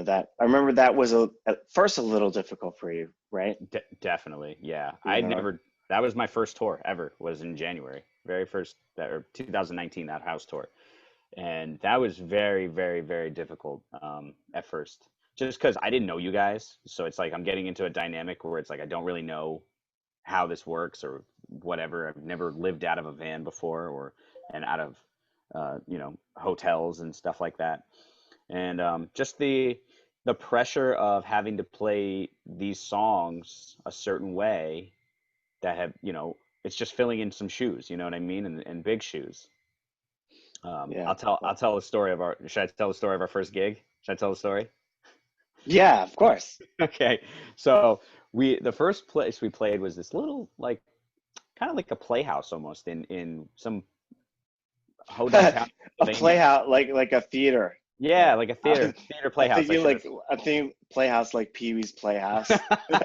[SPEAKER 2] that I remember that was at first a little difficult for you, right?
[SPEAKER 1] Definitely. Yeah.
[SPEAKER 2] You know,
[SPEAKER 1] That was my first tour ever, was in January. Very first, or 2019, that house tour. And that was very, very, very difficult at first, just because I didn't know you guys. So it's like I'm getting into a dynamic where it's like I don't really know how this works or whatever. I've never lived out of a van before and out of, hotels and stuff like that. And just the pressure of having to play these songs a certain way that have, it's just filling in some shoes, you know what I mean, and big shoes.
[SPEAKER 2] Yeah.
[SPEAKER 1] I'll tell the story of our. Should I tell the story of our first gig? Should I tell the story?
[SPEAKER 2] Yeah, of course.
[SPEAKER 1] Okay. So the first place we played was this little like kind of like a playhouse almost in some ho downtown
[SPEAKER 2] A
[SPEAKER 1] Pennsylvania.
[SPEAKER 2] playhouse, like a theater.
[SPEAKER 1] Yeah, like a
[SPEAKER 2] I'm,
[SPEAKER 1] theater
[SPEAKER 2] I'm
[SPEAKER 1] playhouse. I
[SPEAKER 2] thinking
[SPEAKER 1] should have.
[SPEAKER 2] like I'm thinking playhouse like Pee Wee's Playhouse.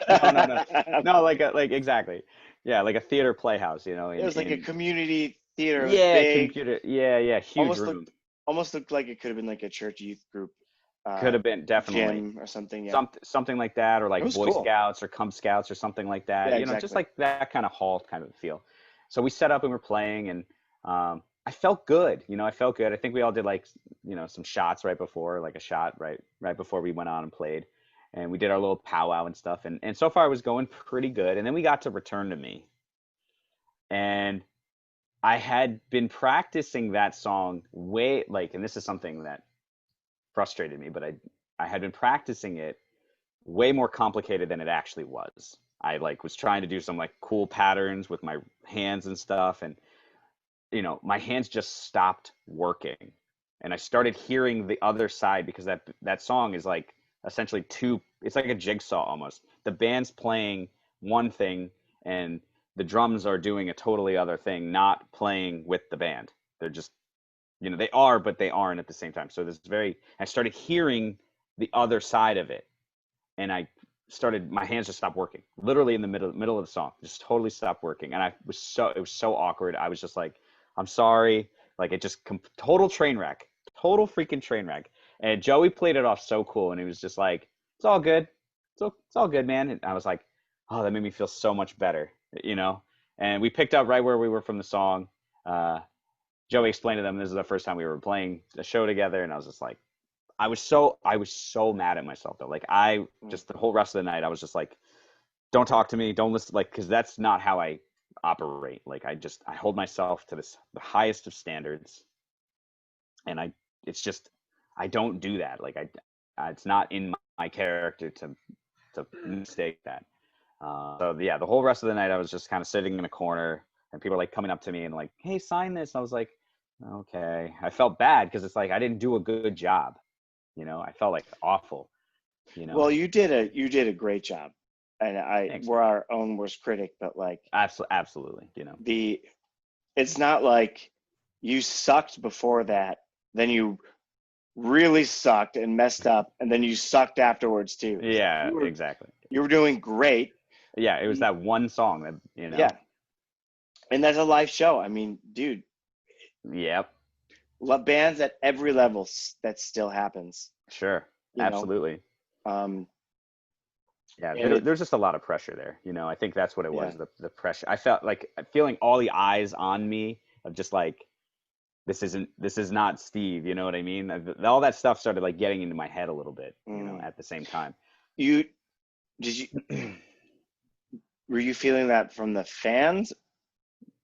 [SPEAKER 1] No, no, no, no. Like exactly. Yeah, like a theater playhouse.
[SPEAKER 2] It was like a
[SPEAKER 1] In
[SPEAKER 2] community theater. It was
[SPEAKER 1] yeah,
[SPEAKER 2] big.
[SPEAKER 1] computer. Yeah, yeah, huge
[SPEAKER 2] Almost
[SPEAKER 1] room.
[SPEAKER 2] looked almost looked like it could have been like a church youth group
[SPEAKER 1] Could have been definitely
[SPEAKER 2] gym or something. Yeah.
[SPEAKER 1] something like that, or
[SPEAKER 2] It
[SPEAKER 1] like
[SPEAKER 2] was
[SPEAKER 1] Boy
[SPEAKER 2] cool.
[SPEAKER 1] Scouts or Cub Scouts or something like
[SPEAKER 2] Yeah,
[SPEAKER 1] that. Just
[SPEAKER 2] exactly.
[SPEAKER 1] like that kind of hall kind of feel. So we set up and we're playing, and I felt good. I felt good. I think we all did like some shots right before, like a shot right before we went on and played, and we did our little powwow and stuff. And so far it was going pretty good. And then we got to Return to Me, and I had been practicing that song way like, and this is something that frustrated me, but I had been practicing it way more complicated than it actually was. I like was trying to do some like cool patterns with my hands and stuff, and my hands just stopped working. And I started hearing the other side because that song is like essentially two, it's like a jigsaw almost. The band's playing one thing and the drums are doing a totally other thing, not playing with the band. They're just, they are, but they aren't at the same time. So I started hearing the other side of it, and my hands just stopped working literally in the middle of the song, just totally stopped working. And it was so awkward. I was just like, I'm sorry. Like it just total train wreck, total freaking train wreck. And Joey played it off so cool. And he was just like, it's all good. It's all good, man. And I was like, oh, that made me feel so much better, and we picked up right where we were from the song. Joey explained to them this is the first time we were playing a show together. And I was just like, I was so mad at myself though. Like I
[SPEAKER 2] Mm.
[SPEAKER 1] just the whole rest of the night I was just like, don't talk to me, don't listen, like because that's not how I operate. Like I hold myself to the highest of standards, and it's just I don't do that. Like it's not in my character to mistake that. So yeah, the whole rest of the night I was just kind of sitting in a corner, and people were like coming up to me and like, hey, sign this. And I was like, okay. I felt bad because it's like I didn't do a good job. I felt like awful.
[SPEAKER 2] Well, you did a great job, and
[SPEAKER 1] Thanks,
[SPEAKER 2] we're
[SPEAKER 1] man.
[SPEAKER 2] our own worst critic, but like
[SPEAKER 1] Absolutely.
[SPEAKER 2] the it's not like you sucked before that, then you really sucked and messed up, and then you sucked afterwards too. It's like
[SPEAKER 1] Yeah, exactly.
[SPEAKER 2] you were doing great.
[SPEAKER 1] Yeah, it was that one song that,
[SPEAKER 2] Yeah, and that's a live show. I mean, dude,
[SPEAKER 1] Yep,
[SPEAKER 2] bands at every level that still happens.
[SPEAKER 1] sure.
[SPEAKER 2] You know,
[SPEAKER 1] Absolutely.
[SPEAKER 2] um,
[SPEAKER 1] Yeah,
[SPEAKER 2] and it
[SPEAKER 1] there's just a lot of pressure there. I think that's what it
[SPEAKER 2] yeah.
[SPEAKER 1] was, the pressure. I felt like feeling all the eyes on me of just like this is not Steve, you know what I mean? All that stuff started like getting into my head a little bit,
[SPEAKER 2] Mm.
[SPEAKER 1] at the same time.
[SPEAKER 2] You did you were you feeling that from the fans?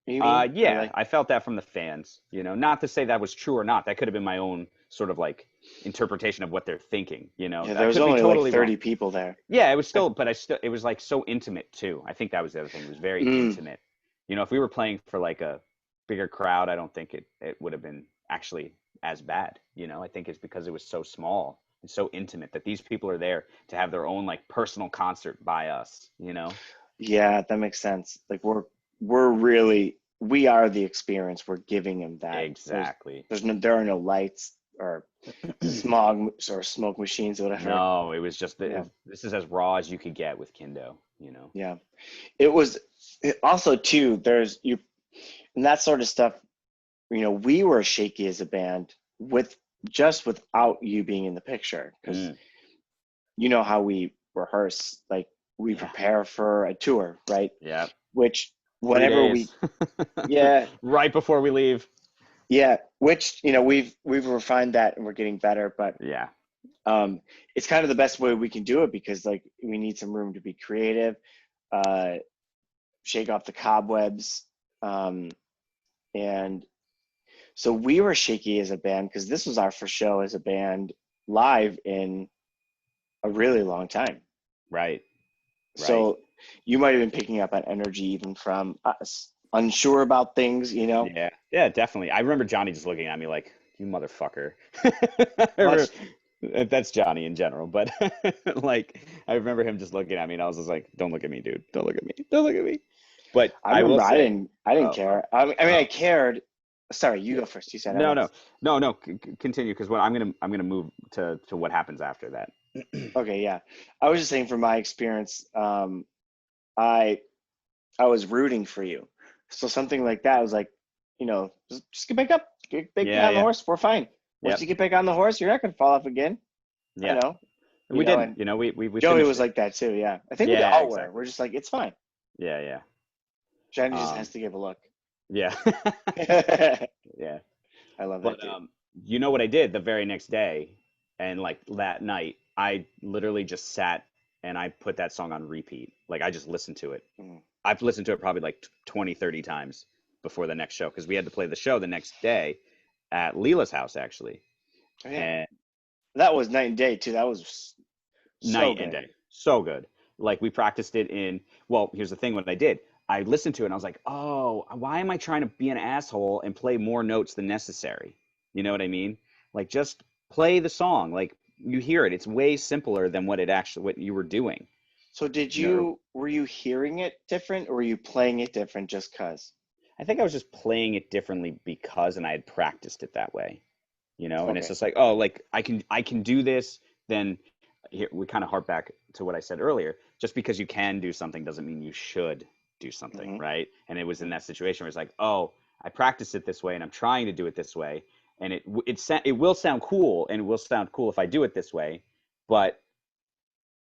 [SPEAKER 2] You mean or
[SPEAKER 1] Yeah,
[SPEAKER 2] like
[SPEAKER 1] I felt that from the fans, not to say that was true or not. That could have been my own sort of like interpretation of what they're thinking,
[SPEAKER 2] yeah? There
[SPEAKER 1] I
[SPEAKER 2] was
[SPEAKER 1] could be
[SPEAKER 2] only like
[SPEAKER 1] totally wrong.
[SPEAKER 2] 30 people there.
[SPEAKER 1] Yeah, it was still, but it was like so intimate too. I think that was the other thing. It was very
[SPEAKER 2] Mm.
[SPEAKER 1] intimate. If we were playing for like a bigger crowd, I don't think it would have been actually as bad. I think it's because it was so small and so intimate that these people are there to have their own like personal concert by us.
[SPEAKER 2] Yeah, that makes sense. Like we are the experience. We're giving them that.
[SPEAKER 1] Exactly.
[SPEAKER 2] There are no lights or smog or smoke machines or whatever.
[SPEAKER 1] No, it was just
[SPEAKER 2] Yeah,
[SPEAKER 1] this is as raw as you could get with Kindo.
[SPEAKER 2] yeah. Also too. There's you and that sort of stuff. We were shaky as a band without you being in the picture because
[SPEAKER 1] Mm,
[SPEAKER 2] you know how we rehearse, like we
[SPEAKER 1] yeah.
[SPEAKER 2] prepare for a tour, right?
[SPEAKER 1] Yeah.
[SPEAKER 2] Which
[SPEAKER 1] Three
[SPEAKER 2] whenever
[SPEAKER 1] days.
[SPEAKER 2] yeah,
[SPEAKER 1] Right before we leave.
[SPEAKER 2] yeah, which we've refined that and we're getting better, but
[SPEAKER 1] Yeah.
[SPEAKER 2] um, it's kind of the best way we can do it because like we need some room to be creative, uh, shake off the cobwebs, and so we were shaky as a band because this was our first show as a band live in a really long time.
[SPEAKER 1] Right. Right.
[SPEAKER 2] So you might have been picking up on energy even from us. unsure about things, you know.
[SPEAKER 1] Yeah, yeah, definitely. I remember Johnny just looking at me like, "You motherfucker." I
[SPEAKER 2] Well,
[SPEAKER 1] remember- that's Johnny in general, but like I remember him just looking at me, and I was just like, "Don't look at me, dude. Don't look at me. Don't look at me." But
[SPEAKER 2] I
[SPEAKER 1] I will
[SPEAKER 2] remember
[SPEAKER 1] say,
[SPEAKER 2] I didn't
[SPEAKER 1] oh,
[SPEAKER 2] care.
[SPEAKER 1] oh,
[SPEAKER 2] I mean, I
[SPEAKER 1] oh,
[SPEAKER 2] cared. Sorry, you
[SPEAKER 1] yeah.
[SPEAKER 2] go first. You said I
[SPEAKER 1] No, no,
[SPEAKER 2] was.
[SPEAKER 1] no, no. Continue, because what I'm gonna move to what happens after that.
[SPEAKER 2] Okay, yeah. I was just saying from my experience, I I was rooting for you. So something like that was like, you know, just get back up, get back
[SPEAKER 1] Yeah,
[SPEAKER 2] on the
[SPEAKER 1] yeah,
[SPEAKER 2] horse. We're fine. Once
[SPEAKER 1] yep,
[SPEAKER 2] you get back on the horse, you're not gonna fall off again. I
[SPEAKER 1] yeah.
[SPEAKER 2] know,
[SPEAKER 1] And
[SPEAKER 2] you
[SPEAKER 1] we
[SPEAKER 2] know,
[SPEAKER 1] didn't.
[SPEAKER 2] and
[SPEAKER 1] We
[SPEAKER 2] Joey
[SPEAKER 1] finished
[SPEAKER 2] was
[SPEAKER 1] it.
[SPEAKER 2] like that too. Yeah, I think we
[SPEAKER 1] Yeah,
[SPEAKER 2] all were.
[SPEAKER 1] exactly.
[SPEAKER 2] We're just like, it's fine.
[SPEAKER 1] Yeah, yeah.
[SPEAKER 2] Johnny just has
[SPEAKER 1] Um,
[SPEAKER 2] to give a look.
[SPEAKER 1] yeah,
[SPEAKER 2] I
[SPEAKER 1] yeah.
[SPEAKER 2] love that
[SPEAKER 1] But
[SPEAKER 2] dude.
[SPEAKER 1] you know what I did the very next day, and like that night, I literally just sat and I put that song on repeat. Like I just listened to it.
[SPEAKER 2] Mm.
[SPEAKER 1] I've listened to it probably like 20, 30 times before the next show because we had to play the show the next day at Leela's house actually,
[SPEAKER 2] Oh, yeah,
[SPEAKER 1] and
[SPEAKER 2] that was night and day too. That was so
[SPEAKER 1] night and
[SPEAKER 2] good.
[SPEAKER 1] day, so good. Like we practiced it in. Well, here's the thing: what I did, I listened to it and I was like, oh, why am I trying to be an asshole and play more notes than necessary? You know what I mean? Like just play the song. Like you hear it. It's way simpler than what you were doing.
[SPEAKER 2] So
[SPEAKER 1] You know,
[SPEAKER 2] were you hearing it different or were you playing it different just cause?
[SPEAKER 1] I think I was just playing it differently because, and I had practiced it that way. You know, and it's
[SPEAKER 2] Okay.
[SPEAKER 1] just like, oh, like I can do this. Then here we kind of harp back to what I said earlier. Just because you can do something doesn't mean you should do something,
[SPEAKER 2] Hmm.
[SPEAKER 1] right? And it was in
[SPEAKER 2] Hmm.
[SPEAKER 1] that situation where it's like, oh, I practiced it this way, and I'm trying to do it this way, and it will sound cool, and it will sound cool if I do it this way, but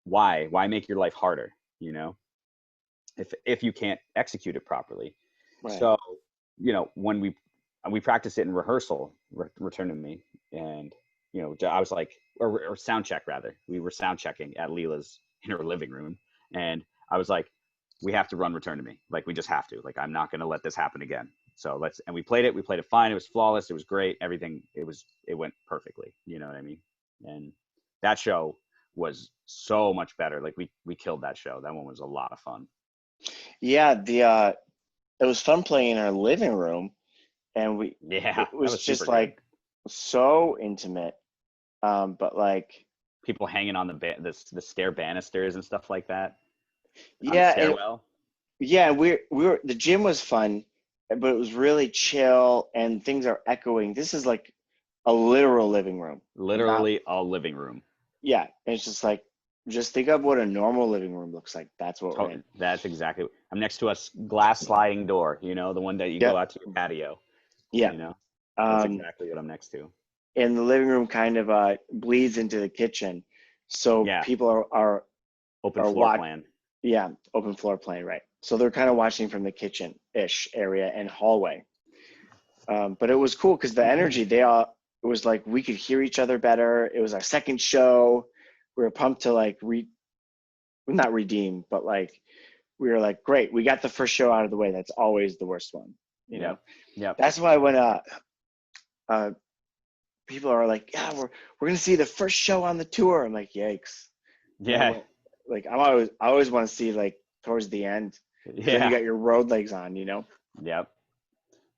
[SPEAKER 1] why make your life harder? You know, if you can't execute it properly.
[SPEAKER 2] Right.
[SPEAKER 1] So, when we practiced it in rehearsal, return to me, and I was like, or sound check rather. We were sound checking at Leela's in her living room, and I was like, we have to run Return to Me. Like we just have to. Like I'm not going to let this happen again. So let's. And we played it. We played it fine. It was flawless. It was great. Everything. It went perfectly. You know what I mean? And that show was so much better. Like we killed that show. That one was a lot of fun.
[SPEAKER 2] Yeah, the it was fun playing in our living room and
[SPEAKER 1] Yeah,
[SPEAKER 2] it
[SPEAKER 1] that
[SPEAKER 2] was
[SPEAKER 1] was super
[SPEAKER 2] just
[SPEAKER 1] good.
[SPEAKER 2] like so intimate. But like
[SPEAKER 1] People hanging on the stair banisters and stuff like that on the
[SPEAKER 2] yeah, and
[SPEAKER 1] stairwell.
[SPEAKER 2] yeah, we were the gym was fun, but it was really chill and things are echoing. This is like a literal living room. Not
[SPEAKER 1] Literally a living room.
[SPEAKER 2] yeah, and it's just like just think of what a normal living room looks like. That's what we're in.
[SPEAKER 1] That's exactly. I'm next to a glass sliding door. The one that you go
[SPEAKER 2] Yep.
[SPEAKER 1] out to your patio.
[SPEAKER 2] Yeah.
[SPEAKER 1] You know, that's
[SPEAKER 2] Um,
[SPEAKER 1] exactly what I'm next to.
[SPEAKER 2] and the living room kind of bleeds into the kitchen, so
[SPEAKER 1] Yeah,
[SPEAKER 2] people
[SPEAKER 1] open
[SPEAKER 2] are
[SPEAKER 1] floor
[SPEAKER 2] watch.
[SPEAKER 1] plan.
[SPEAKER 2] Yeah, open floor plan, right? So they're kind of watching from the kitchen-ish area and hallway. But it was cool because the energy it was like we could hear each other better. It was our second show. We were pumped to like not redeem, but like we were like, great, we got the first show out of the way. That's always the worst one, you know.
[SPEAKER 1] Yep, yep.
[SPEAKER 2] That's why when uh people are like, yeah, we're gonna see the first show on the tour. I'm like, yikes. And then
[SPEAKER 1] Yeah,
[SPEAKER 2] when like I always want to see like towards the end because then you
[SPEAKER 1] yeah,
[SPEAKER 2] got your road legs on, you know.
[SPEAKER 1] yep.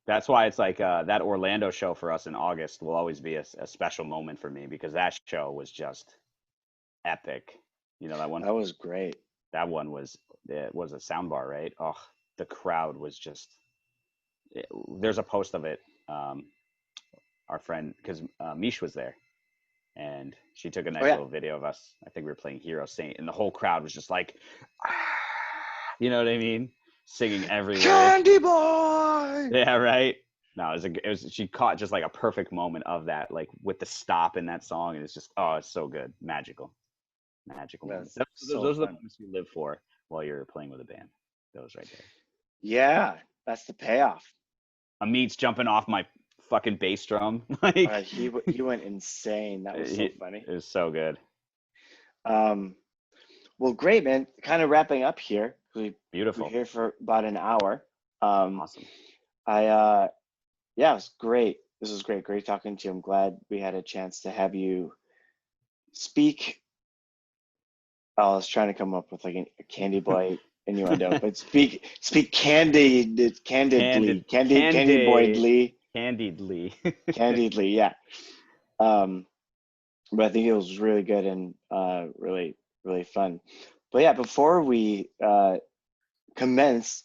[SPEAKER 1] That's why it's like that Orlando show for us in August will always be a special moment for me because that show was just epic. You know that one?
[SPEAKER 2] That was great.
[SPEAKER 1] That one was it was a soundbar, right? Oh, the crowd was just. There's a post of it. Our friend, because Mish was there, and she took a
[SPEAKER 2] Oh
[SPEAKER 1] nice
[SPEAKER 2] yeah,
[SPEAKER 1] little video of us. I think we were playing Hero Saint, and the whole crowd was just like, you know what I mean, singing every word.
[SPEAKER 2] Candy Boy.
[SPEAKER 1] Yeah, right. No, it was. She caught just like a perfect moment of that, like with the stop in that song, and it's just, oh, it's so good, magical moments.
[SPEAKER 2] That's
[SPEAKER 1] Those
[SPEAKER 2] so
[SPEAKER 1] are the
[SPEAKER 2] fun.
[SPEAKER 1] moments you live for while you're playing with a band. Those right there.
[SPEAKER 2] Yeah, that's the payoff.
[SPEAKER 1] Amit's jumping off my fucking bass drum. Like
[SPEAKER 2] He went insane. That was so
[SPEAKER 1] it
[SPEAKER 2] funny.
[SPEAKER 1] was so good.
[SPEAKER 2] Um, well, great, man. Kind of wrapping up here. We're
[SPEAKER 1] Beautiful.
[SPEAKER 2] here for about an hour. Um,
[SPEAKER 1] Awesome.
[SPEAKER 2] I yeah, it was great. This was great. Great talking to you. I'm glad we had a chance to have you speak. I was trying to come up with like a Candy Boy innuendo, but speak candidly,
[SPEAKER 1] Candid,
[SPEAKER 2] boydly,
[SPEAKER 1] candidly.
[SPEAKER 2] candidly, yeah. Um, but I think it was really good and really really fun. But yeah, before we commence,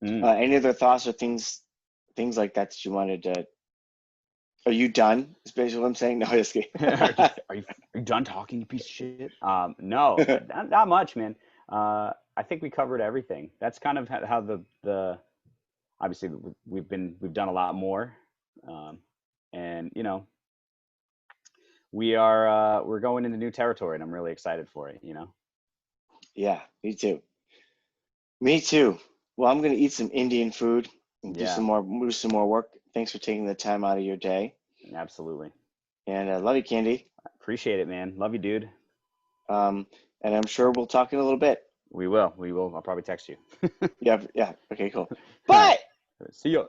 [SPEAKER 1] Mm.
[SPEAKER 2] any other thoughts or things like that you wanted to? Are you done? Is basically what I'm saying. No, just kidding.
[SPEAKER 1] Are you done talking, you piece of shit? No, not much, man. I think we covered everything. That's kind of how the obviously we've done a lot more, um, and we're going into new territory, and I'm really excited for it.
[SPEAKER 2] Yeah, me too. Me too. Well, I'm gonna eat some Indian food and
[SPEAKER 1] Yeah,
[SPEAKER 2] do some more work. Thanks for taking the time out of your day,
[SPEAKER 1] absolutely.
[SPEAKER 2] and love you, Candy.
[SPEAKER 1] Appreciate it, man. Love you, dude.
[SPEAKER 2] Um, and I'm sure we'll talk in a little bit.
[SPEAKER 1] We will. We will. I'll probably text you.
[SPEAKER 2] Yeah, yeah. Okay, cool.
[SPEAKER 1] All right.
[SPEAKER 2] Bye.
[SPEAKER 1] See ya.